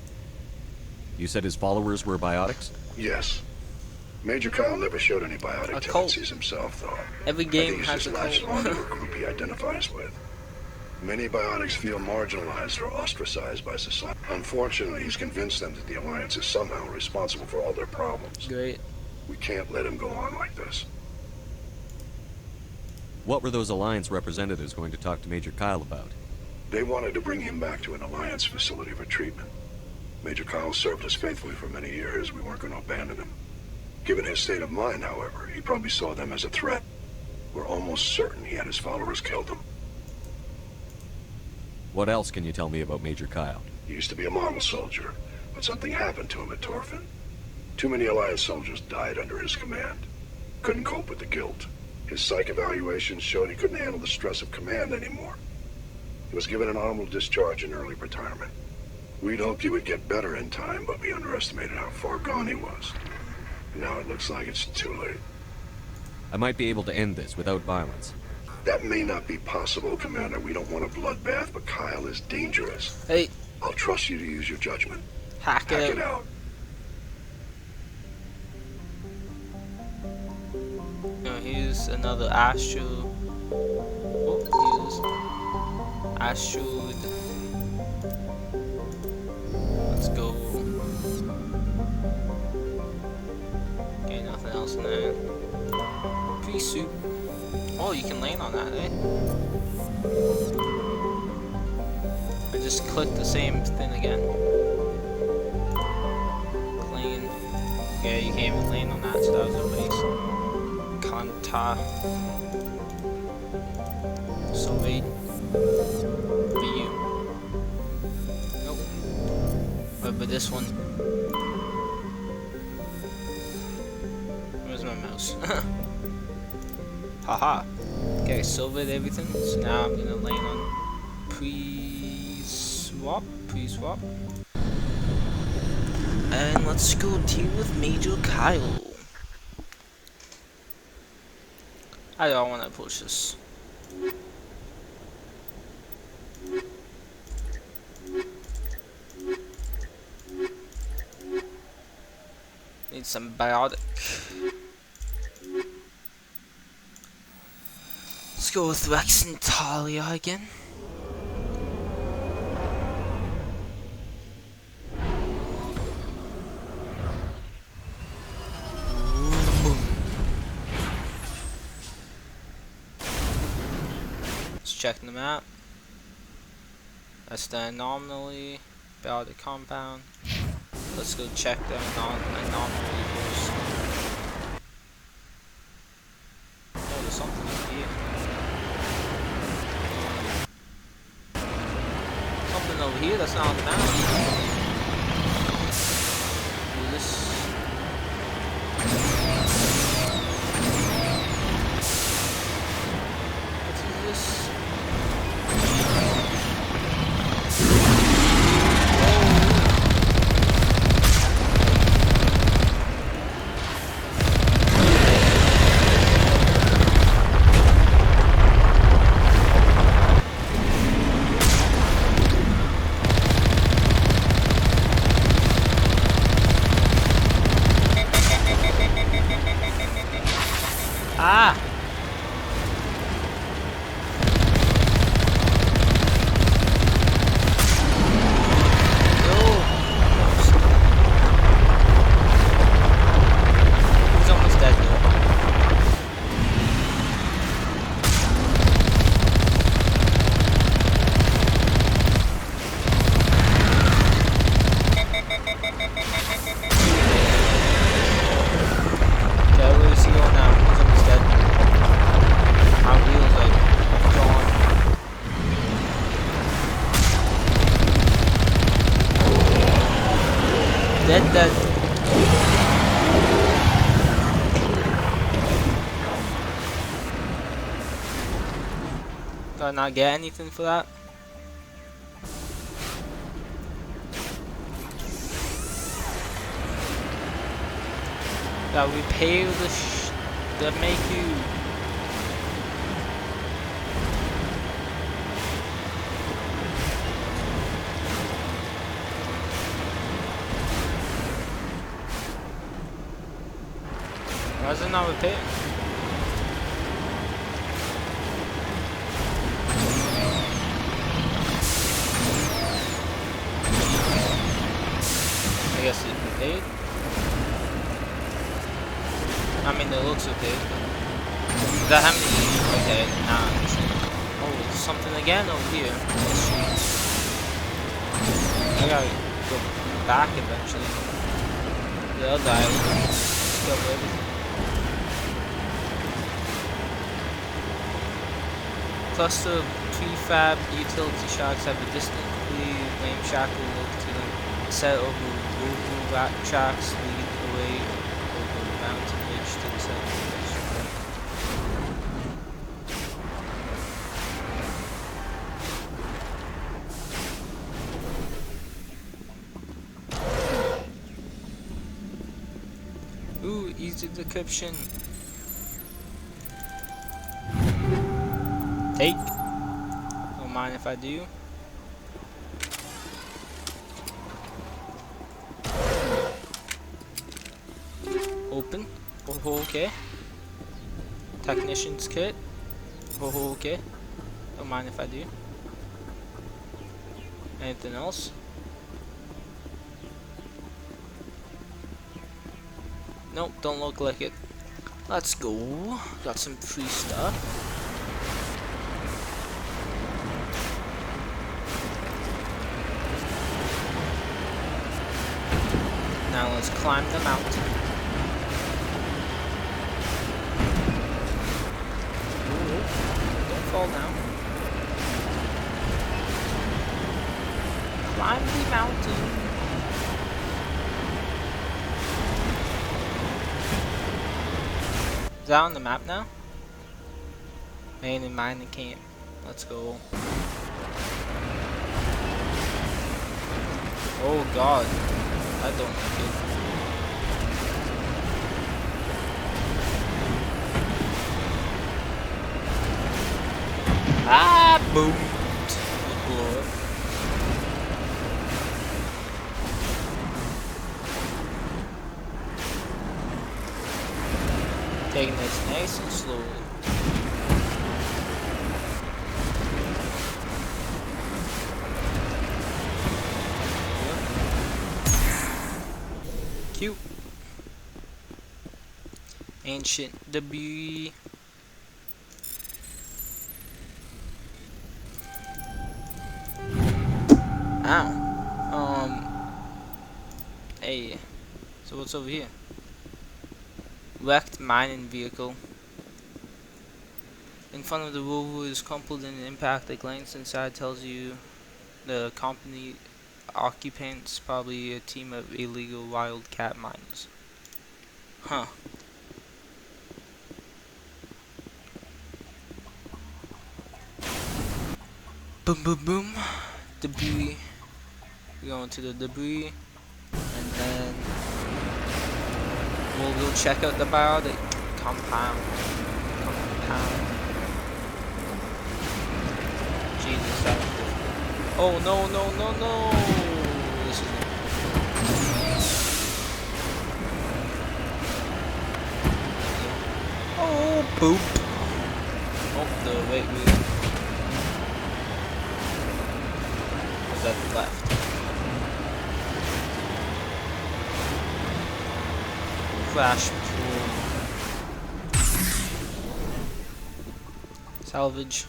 You said his followers were biotics? Yes. Major Kyle never showed any biotic tendencies himself, though. Every game has a cult. cult. A group he identifies with. Many biotics feel marginalized or ostracized by society. Unfortunately, he's convinced them that the Alliance is somehow responsible for all their problems. Great. We can't let him go on like this. What were those Alliance representatives going to talk to Major Kyle about? They wanted to bring him back to an Alliance facility for treatment. Major Kyle served us faithfully for many years. We weren't going to abandon him. Given his state of mind, however, he probably saw them as a threat. We're almost certain he had his followers killed them. What else can you tell me about Major Kyle? He used to be a model soldier, but something happened to him at Torfin. Too many Alliance soldiers died under his command. Couldn't cope with the guilt. His psych evaluations showed he couldn't handle the stress of command anymore. He was given an honorable discharge in early retirement. We'd hoped he would get better in time, but we underestimated how far gone he was. Now it looks like it's too late. I might be able to end this without violence. That may not be possible, Commander. We don't want a bloodbath, but Kyle is dangerous. Hey. I'll trust you to use your judgment. Hack it out. No, here's another astro. Oh, here's asteroid. Let's go. Okay, nothing else in there. Pea soup. Oh, you can land on that, eh? just click the same thing again. Clean. Okay, you can't even land on that, so that was a waste. Conta. So wait. View. Nope. But this one. Where's my mouse? Haha. Okay, silvered everything. So now I'm gonna land on pre-swap. And let's go deal with Major Kyle. I don't want to push this. Need some biotic. Let's go with Rex and Talia again. Let's check the map. That's the anomaly, biotic compound. Let's go check the anomaly first. Oh, there's something in here. Something over here that's not on the map. Do this. What is this? Ah! He's almost dead though. Okay, where is he going now? He's almost dead. My wheels are gone. Dead. Did I not get anything for that? That we pay the make you. Why is it not repaired? I guess it's repaired. I mean, it looks repaired. Does that have any? Okay, nah. Oh, there's something again over here. I gotta go back eventually. The other guy will discover everything. Cluster of prefab utility shacks have a distinctly named shackle look to them. A set of removable rat tracks lead away over the mountain ridge to the south. Ooh, easy decryption. Take. Don't mind if I do. Open. Oh, okay. Technician's kit. Oh, okay. Don't mind if I do. Anything else? Nope, don't look like it. Let's go. Got some free stuff. let's climb the mountain. Ooh, don't fall down. Climb the mountain. Is that on the map now? Main and mining camp. Let's go. Oh god. I don't like it. Ah, boom. It blew up. Taking this nice and slowly. Cute. Ancient debris. Ow. Hey. So what's over here? Wrecked mining vehicle. In front of the rover is crumpled in an impact. A glance inside tells you the company occupants, probably a team of illegal wildcat miners. Huh. Boom, boom, boom. Debris. We're going to the debris. And then we'll go check out the biotic compound. Jesus, that was difficult. Oh no, no, no, no! This is it. Oh, poop! Oh, the wait, was that the left? Crash patrol. Salvage.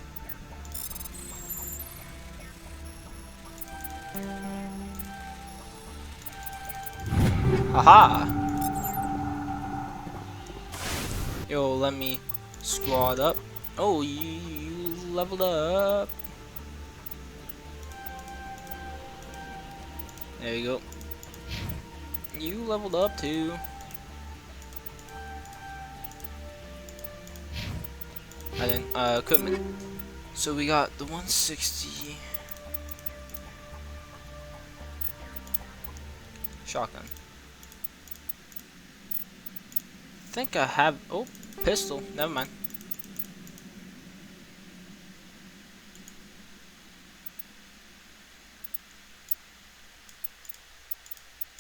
Haha! Yo, let me squad up. Oh, you leveled up. There you go. You leveled up too. And then equipment. So we got the 160 shotgun. I think I have pistol. Never mind.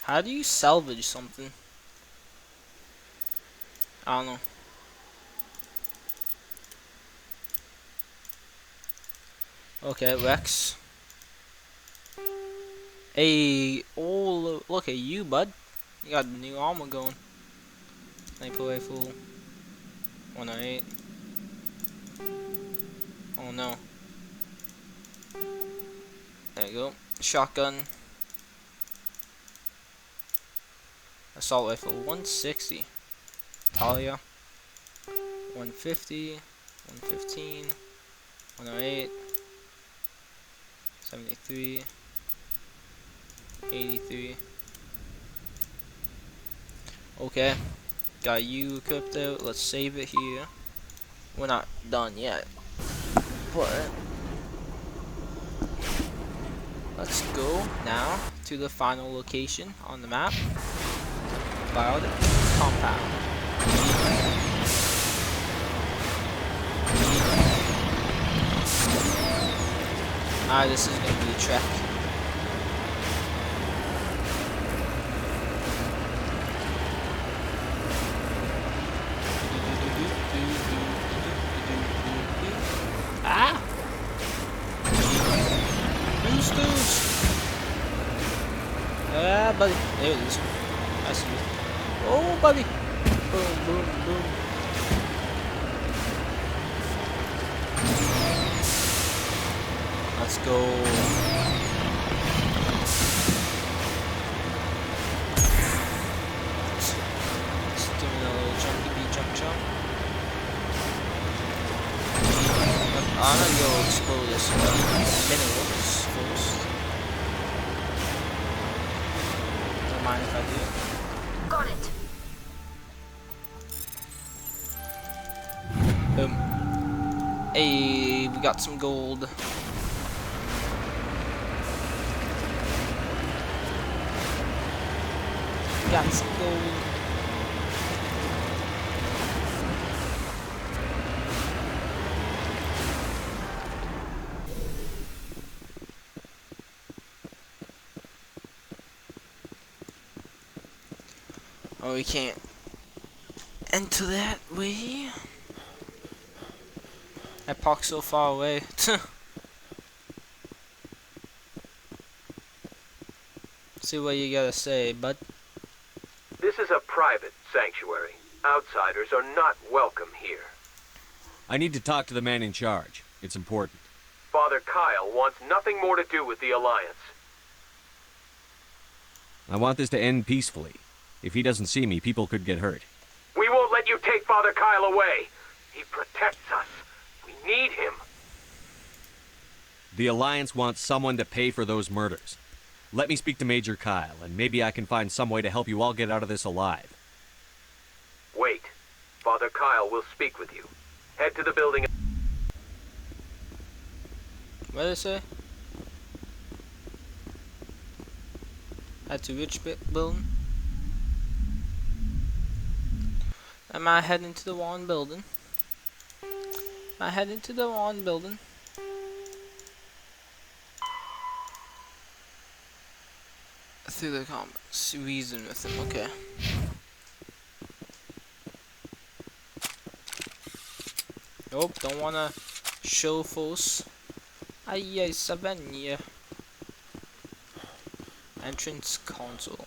How do you salvage something? I don't know. Okay, Rex. Hey, oh, look at you, bud. You got the new armor going. Sniper rifle. 108. Oh no. There you go. Shotgun. Assault rifle. 160. Talia. 150. 115. 108. 73, 83. Okay, got you equipped out. Let's save it here. We're not done yet, but let's go now to the final location on the map. Biotic compound. This is gonna be a trek. Ah! Boosters! Ah, buddy. There it is. I see it. Oh, buddy. Boom, boom, boom. Let's go. I'm gonna go explore this minerals first. Don't mind if I do. Got it. Boom. Hey, we got some gold. Got some gold. Oh, we can't enter that way. That park's so far away. See what you gotta say, bud. This is a private sanctuary. Outsiders are not welcome here. I need to talk to the man in charge. It's important. Father Kyle wants nothing more to do with the Alliance. I want this to end peacefully. If he doesn't see me, people could get hurt. We won't let you take Father Kyle away. He protects us. We need him. The Alliance wants someone to pay for those murders. Let me speak to Major Kyle, and maybe I can find some way to help you all get out of this alive. Wait. Father Kyle will speak with you. Head to the building. What did it say? Head to which building? Am I heading to the one building? Am I heading to the one building? Through the comments, reason with him. Okay. Nope, don't wanna show false. Aye, Savannah. Entrance console.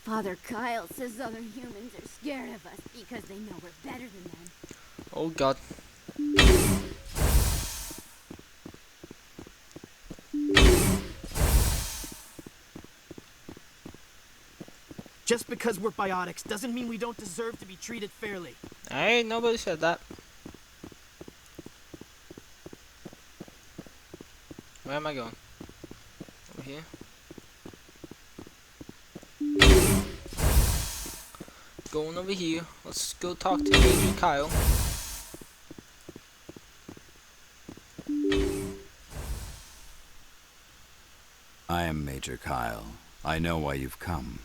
Father Kyle says other humans are scared of us because they know we're better than them. Oh god. Just because we're biotics doesn't mean we don't deserve to be treated fairly. Hey, nobody said that. Where am I going? Over here? Going over here. Let's go talk to Major Kyle. I am Major Kyle. I know why you've come.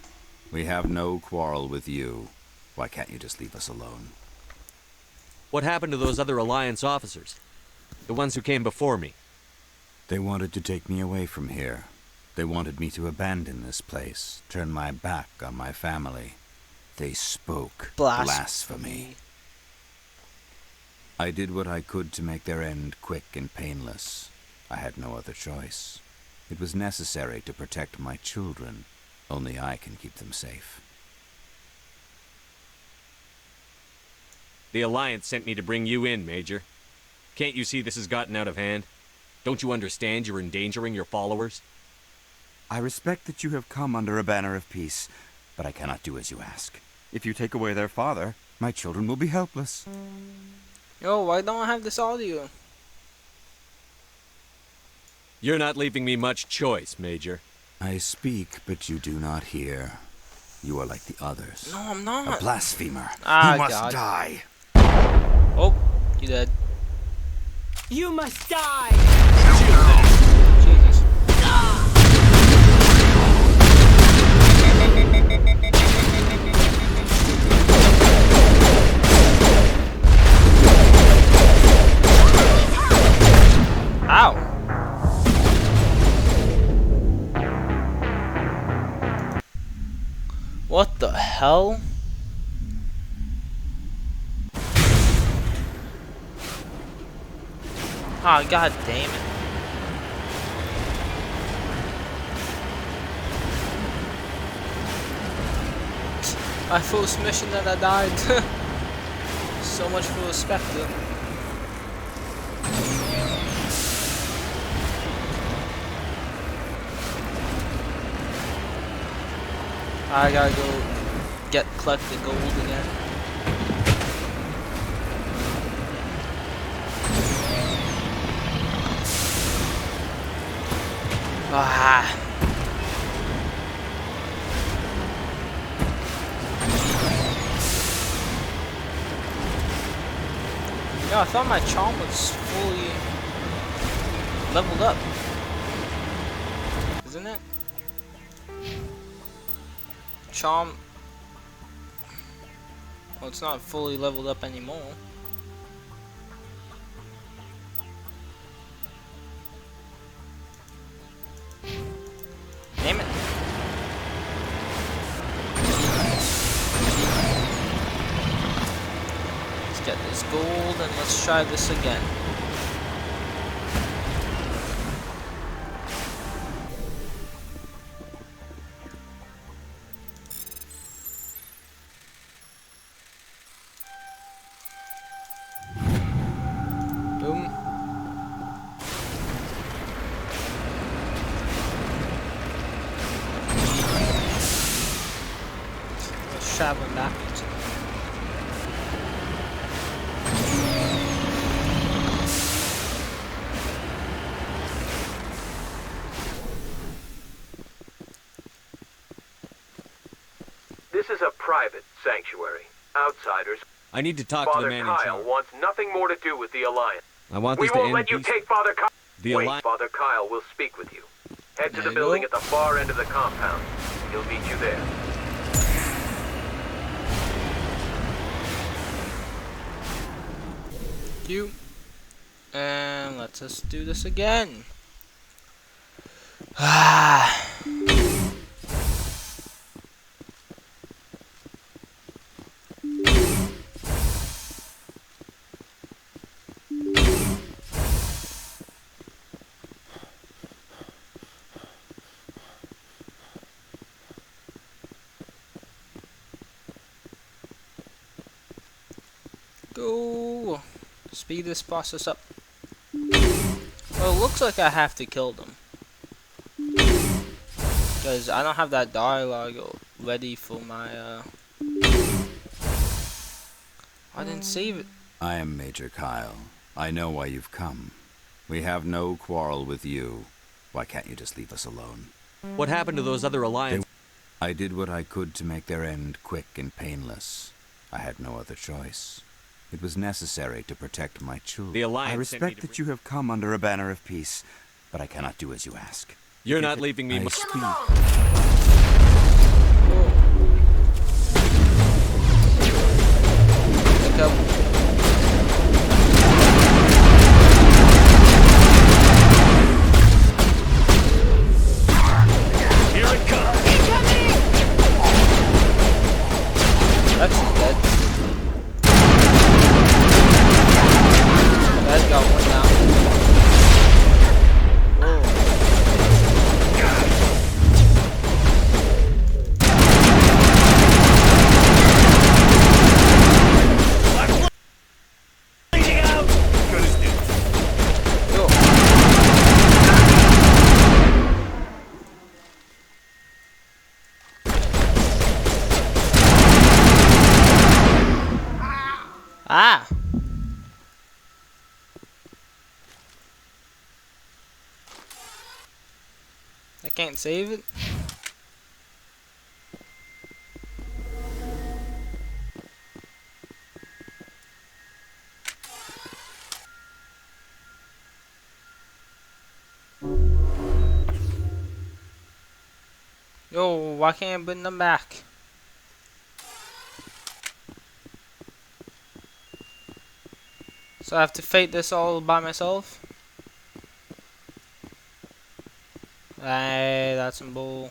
We have no quarrel with you. Why can't you just leave us alone? What happened to those other Alliance officers? The ones who came before me? They wanted to take me away from here. They wanted me to abandon this place, turn my back on my family. They spoke blasphemy. I did what I could to make their end quick and painless. I had no other choice. It was necessary to protect my children. Only I can keep them safe. The Alliance sent me to bring you in, Major. Can't you see this has gotten out of hand? Don't you understand you're endangering your followers? I respect that you have come under a banner of peace, but I cannot do as you ask. If you take away their father, my children will be helpless. Yo, why don't I have this audio? You're not leaving me much choice, Major. I speak, but you do not hear. You are like the others. No, I'm not. A blasphemer. Ah, you must God. die. Oh, you dead. You must die! Jesus. Ow. What the hell? Ah, god damn it. My first mission that I died. So much for a Spectre. I gotta go collect the gold again. Ah. Yeah, I thought my charm was fully leveled up. Isn't it? Charm. Well, it's not fully leveled up anymore. Damn it. Let's get this gold and let's try this again. Boom. Let's travel backwards. This is a private sanctuary. Outsiders. I need to talk to Father the man in Kyle charge. wants nothing more to do with the Alliance. I want We this to won't end let you peacefully. take Father Kyle. The Wait, Alliance. Father Kyle will speak with you. Head to There the you building go. at the far end of the compound. He'll meet you there. You. And let's just do this again. Ah. Go. Speed this process up. Well, it looks like I have to kill them. Because I don't have that dialogue ready for my, I didn't save it. I am Major Kyle. I know why you've come. We have no quarrel with you. Why can't you just leave us alone? What happened to those other Alliance? I did what I could to make their end quick and painless. I had no other choice. It was necessary to protect my children. The Alliance I sent me respect to that you have come under a banner of peace, but I cannot do as you ask. You're not leaving me. I speak. Pick up. Here it comes. That's dead. That got one down. Ah! I can't save it. Yo, why can't I bring them back? So I have to fight this all by myself? Hey, that's some bull.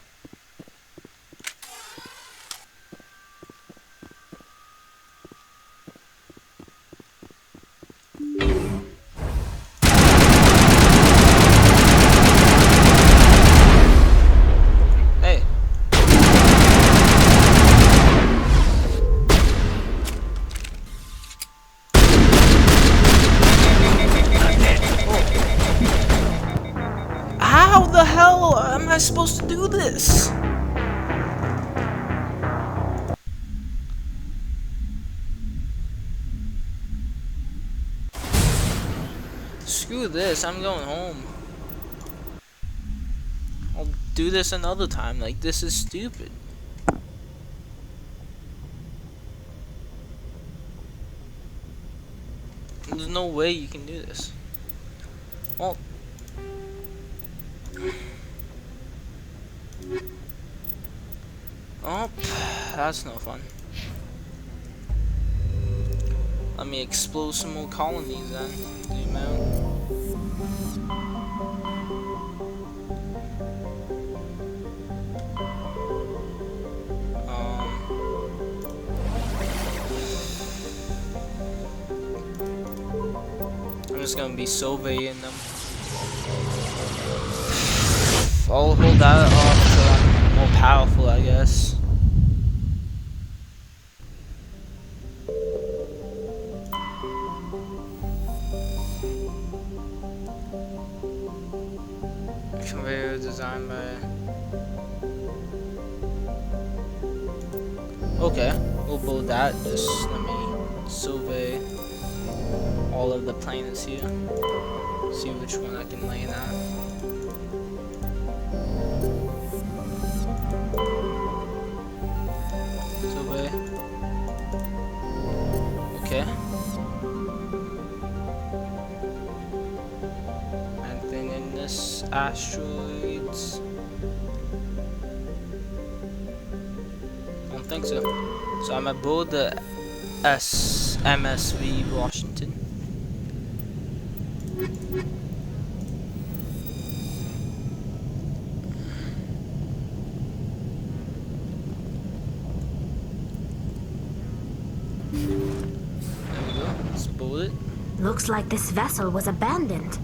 Hey. How the hell am I supposed to do this? Screw this, I'm going home. I'll do this another time, like this is stupid. There's no way you can do this. Well, oh, that's no fun. Let me explode some more colonies then. Zoom out. I'm just gonna be surveying them. I'll hold that off till I'm more powerful, I guess. Conveyor designed by... Okay, we'll build that. Just let me survey all of the planets here. See which one I can lay in at. Survey. Okay. Anything in this asteroids? Don't think so. So I'm aboard the MSV Washington. Looks like this vessel was abandoned.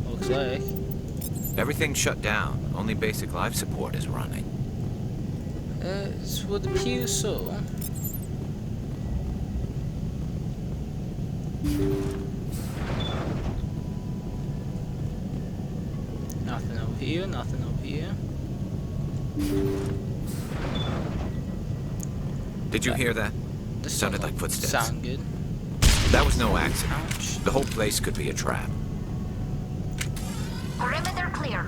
Looks like. Everything's shut down. Only basic life support is running. It would appear so. Nothing over here, nothing over here. Did you hear that? Sounded like footsteps. Sound good. That was no accident. Ouch. The whole place could be a trap. Perimeter clear.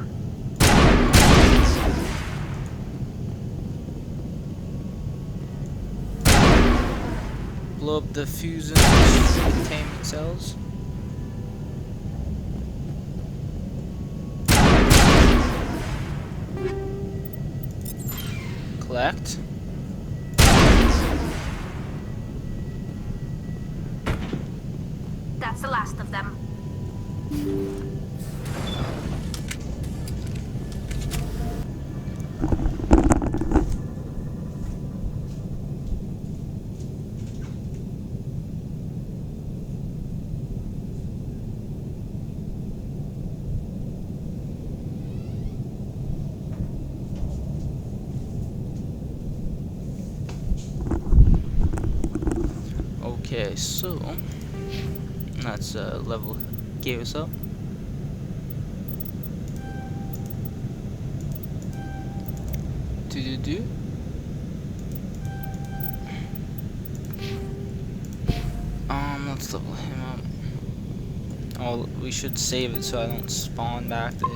Blow up the fusion containment cells. Collect. That's the last of them. Okay, so let's level gears up. Do. Let's level him up. Oh, we should save it so I don't spawn back there.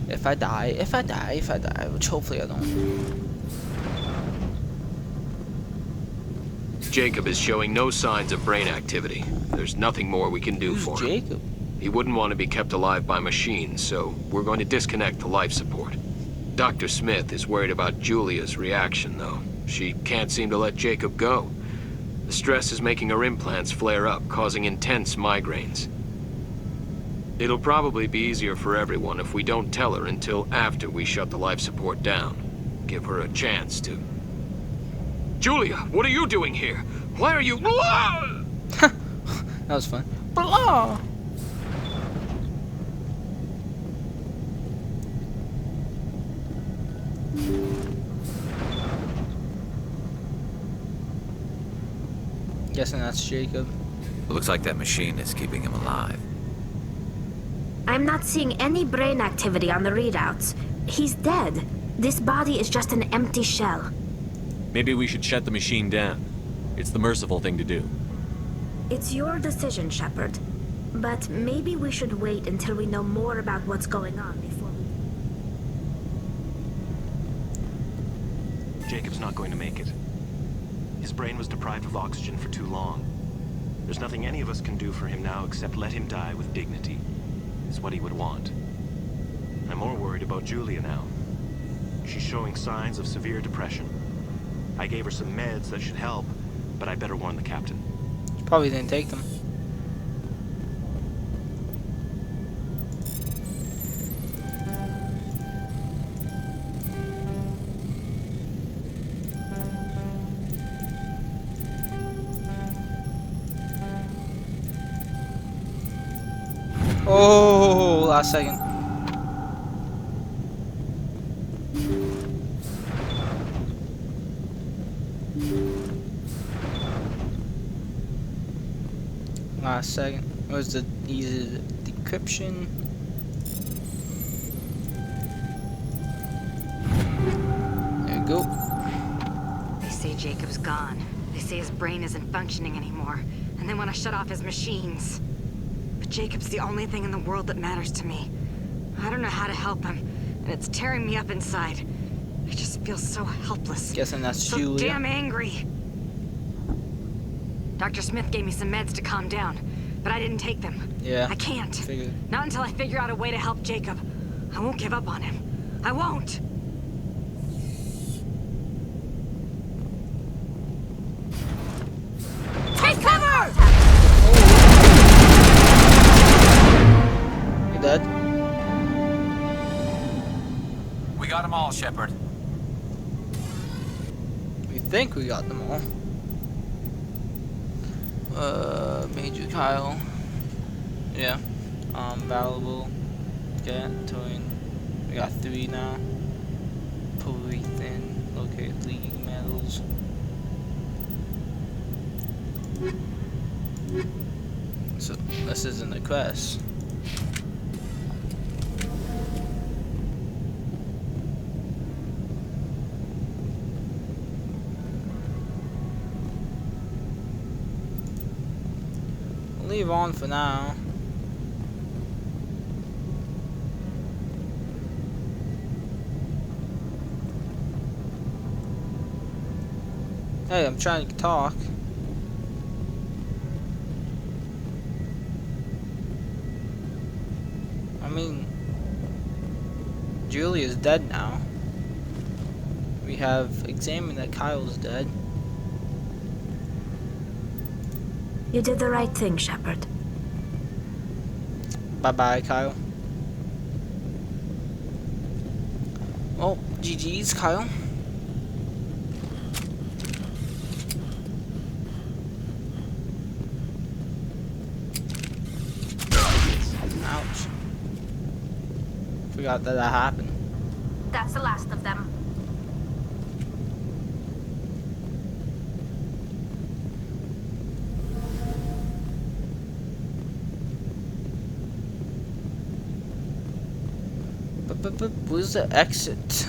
If I die, which hopefully I don't. Jacob is showing no signs of brain activity. There's nothing more we can do for him. Jacob? He wouldn't want to be kept alive by machines, so we're going to disconnect the life support. Dr. Smith is worried about Julia's reaction, though. She can't seem to let Jacob go. The stress is making her implants flare up, causing intense migraines. It'll probably be easier for everyone if we don't tell her until after we shut the life support down. Give her a chance to... Julia, what are you doing here? Why are you... That was fun. Blah! Guessing that's Jacob. Looks like that machine is keeping him alive. I'm not seeing any brain activity on the readouts. He's dead. This body is just an empty shell. Maybe we should shut the machine down. It's the merciful thing to do. It's your decision, Shepard. But maybe we should wait until we know more about what's going on before we... Jacob's not going to make it. His brain was deprived of oxygen for too long. There's nothing any of us can do for him now except let him die with dignity. It's what he would want. I'm more worried about Julia now. She's showing signs of severe depression. I gave her some meds that should help, but I better warn the captain. She probably didn't take them. Oh, last second. Last second. Where's the easy decryption? There you go. They say Jacob's gone. They say his brain isn't functioning anymore, and they want to shut off his machines. But Jacob's the only thing in the world that matters to me. I don't know how to help him, and it's tearing me up inside. I just feel so helpless. Guessing that's so Julia. Damn angry. Dr. Smith gave me some meds to calm down, but I didn't take them. Yeah. I can't. Figured. Not until I figure out a way to help Jacob. I won't give up on him. I won't. Take cover! You dead? We got them all, Shepard. We think we got them all. Major Kyle. Yeah. Valuable. Okay, Toyin. We got 3 now. Polythin. Locate leaking metals. So this isn't a quest. Leave on for now. Hey, I'm trying to talk. I mean, Julia's dead now. We have examined that Kyle's dead. You did the right thing, Shepard. Bye-bye, Kyle. Oh, GG's, Kyle. Ouch. Forgot that happened. That's the last of them. But where's the exit?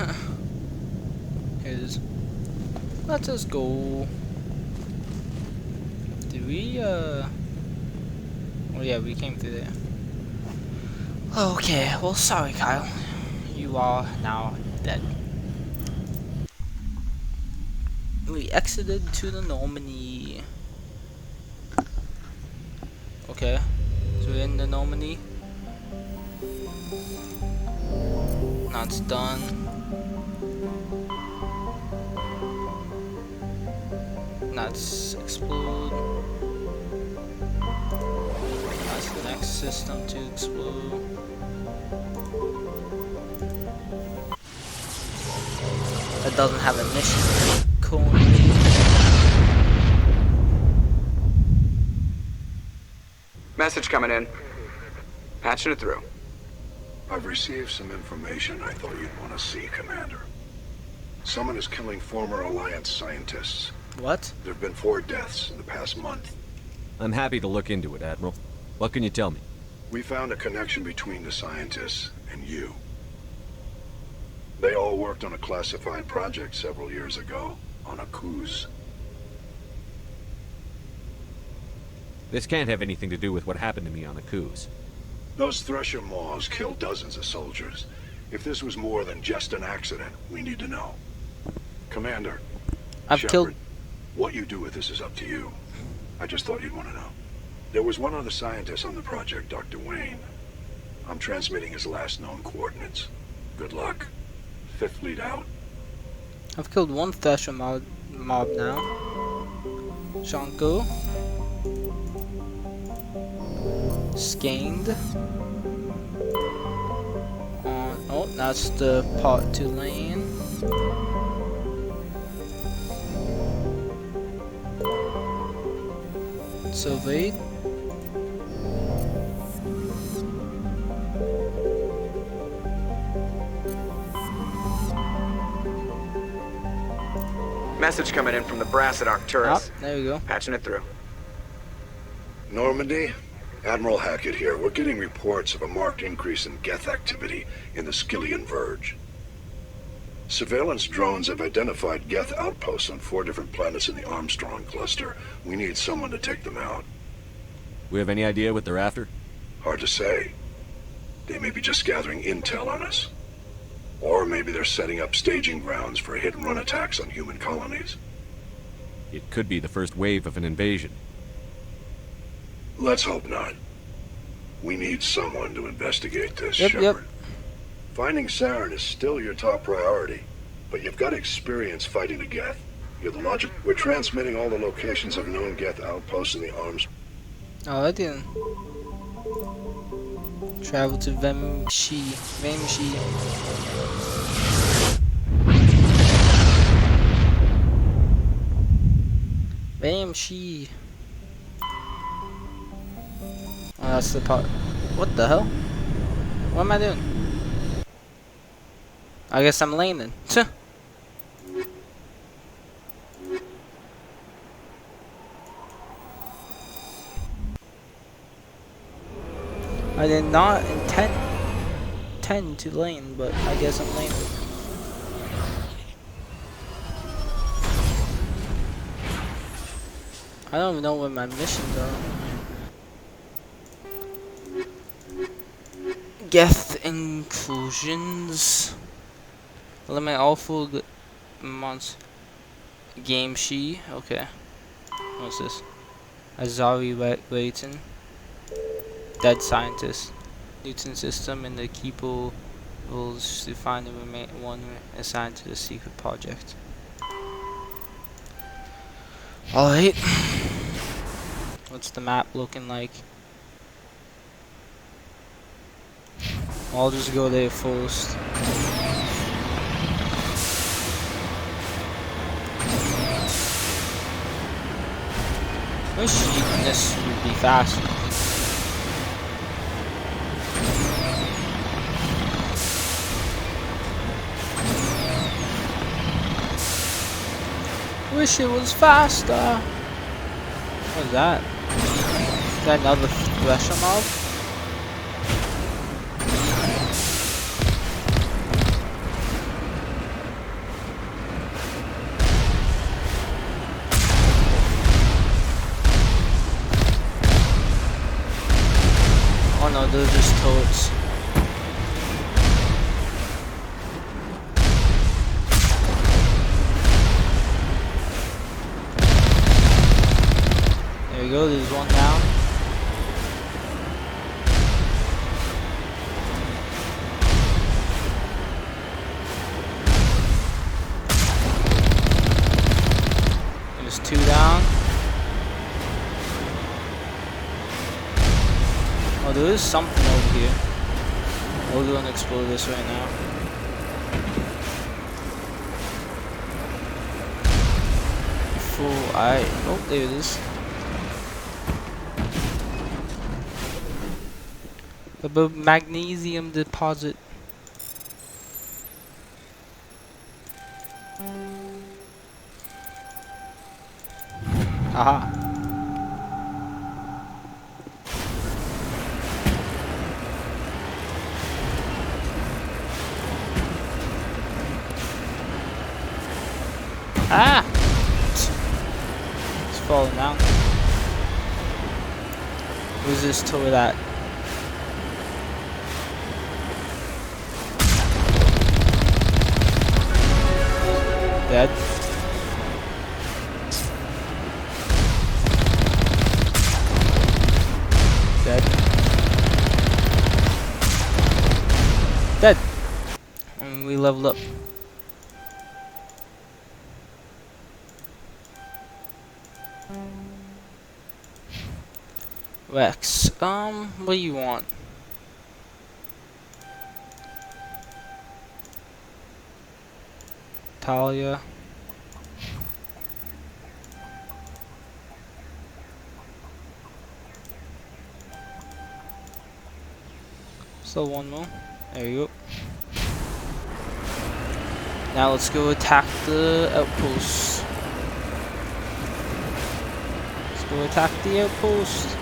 Here it is. Let us go. Did we, Oh yeah, we came through there. Okay, well, sorry, Kyle. You are now dead. We exited to the Normandy. Okay, so we're in the Normandy. That's done. That's explode. That's the next system to explode. That doesn't have a mission. Cool. Message coming in. Patching it through. I've received some information I thought you'd want to see, Commander. Someone is killing former Alliance scientists. What? There have been 4 deaths in the past month. I'm happy to look into it, Admiral. What can you tell me? We found a connection between the scientists and you. They all worked on a classified project several years ago on Akuz. This can't have anything to do with what happened to me on the Coos. Those Thresher Maws killed dozens of soldiers. If this was more than just an accident, we need to know. Commander, I've killed... What you do with this is up to you. I just thought you'd want to know. There was one other scientist on the project, Dr. Wayne. I'm transmitting his last known coordinates. Good luck. Fifth lead out. I've killed one Thresher mob now. Shanko. Scanned. Oh, that's the Part 2 lane. Surveyed. Message coming in from the brass at Arcturus. Oh, there we go. Patching it through. Normandy? Admiral Hackett here. We're getting reports of a marked increase in Geth activity in the Skyllian Verge. Surveillance drones have identified Geth outposts on 4 different planets in the Armstrong cluster. We need someone to take them out. We have any idea what they're after? Hard to say. They may be just gathering intel on us. Or maybe they're setting up staging grounds for hit-and-run attacks on human colonies. It could be the first wave of an invasion. Let's hope not. We need someone to investigate this, Yep. Shepard. Finding Saren is still your top priority, but you've got experience fighting the Geth. You're the logic. We're transmitting all the locations of known Geth outposts in the arms. Oh, I didn't. Travel to Vemshi. Vemshi. Oh, that's the part. What the hell? What am I doing? I guess I'm laning. I did not intend to lane, but I guess I'm laning. I don't even know what my missions are. Geth inclusions. Eliminate all full months. Game She. Okay. What's this? Azari Waiton. Dead scientist. Newton system and the Keeple rules to find the one assigned to the secret project. Alright. What's the map looking like? I'll just go there first. Wish this would be faster. Wish it was faster. What is that? Is that another Thresher mob? Oh no, they're just toads. There we go, there's one down. There's 2 down. Oh, there is something over here. We'll go and explore this right now. Full eye. Oh, there it is. The magnesium deposit. Aha. Ah! It's falling down. Where's this turret at? Dead. Dead. Dead. And we leveled up. Rex, what do you want? Talia. Still one more. There you go. Now let's go attack the outpost. Let's go attack the outpost.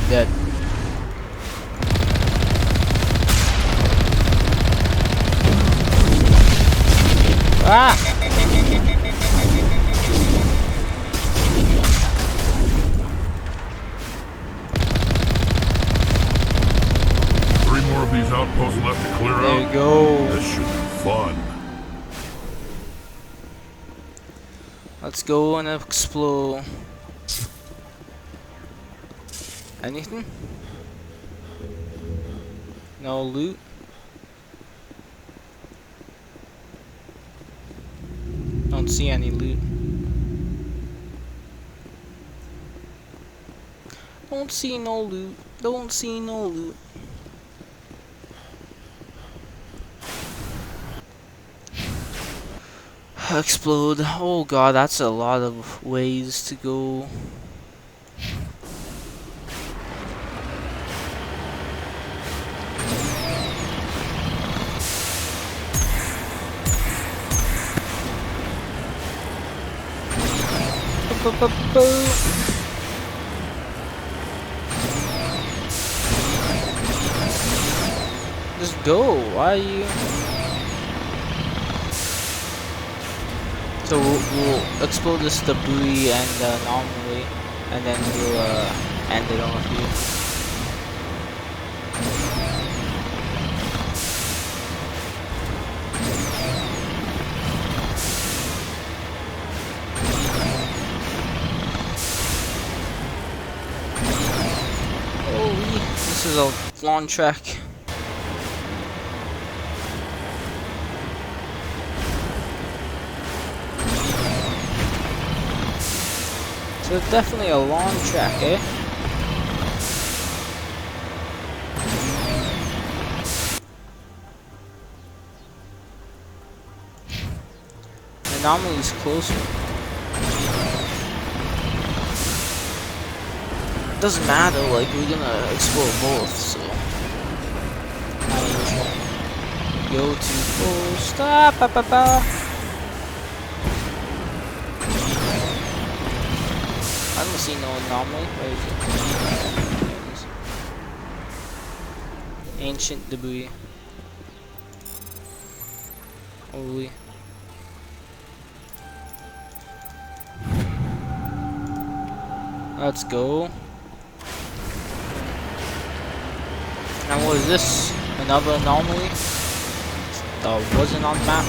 Dead. Ah! 3 more of these outposts left to clear out. There you go. This should be fun. Let's go and explore. Anything? No loot? Don't see any loot. Don't see no loot. Don't see no loot. Explode. Oh god, that's a lot of ways to go. Just go. Why are you? So we'll explode this debris and anomaly, and then we'll end it off here. This is a long trek. So it's definitely a long trek, eh? The anomaly is closer. Doesn't matter, like we're gonna explore both, so go to full stop. I don't see no anomaly. Where is it? Ancient debris. Holy. Let's go. Now what is this? Another anomaly that wasn't on the map?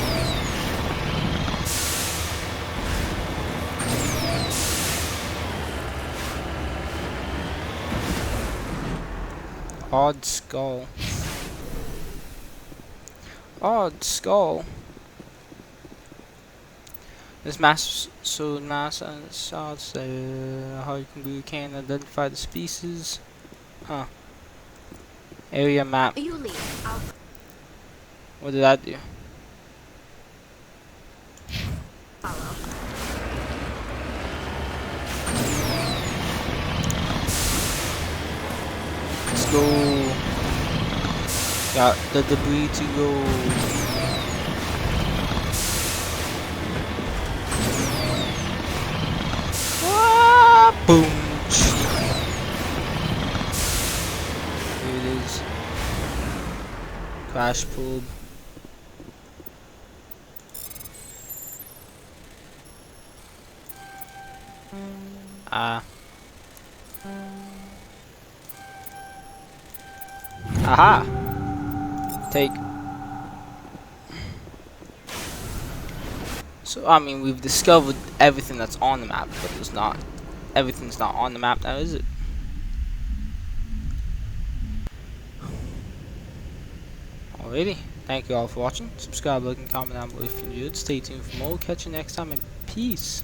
Odd skull. Odd skull. This mass and shots how you can identify the species. Huh. Area map. What did that do? go. Got the debris to go. Ah, boom. Here it is. Crash probe. Aha! Take. So I mean, we've discovered everything that's on the map, but there's not. Everything's not on the map now, is it? Alrighty. Thank you all for watching. Subscribe, like, and comment down below if you enjoyed. Stay tuned for more. Catch you next time, and peace.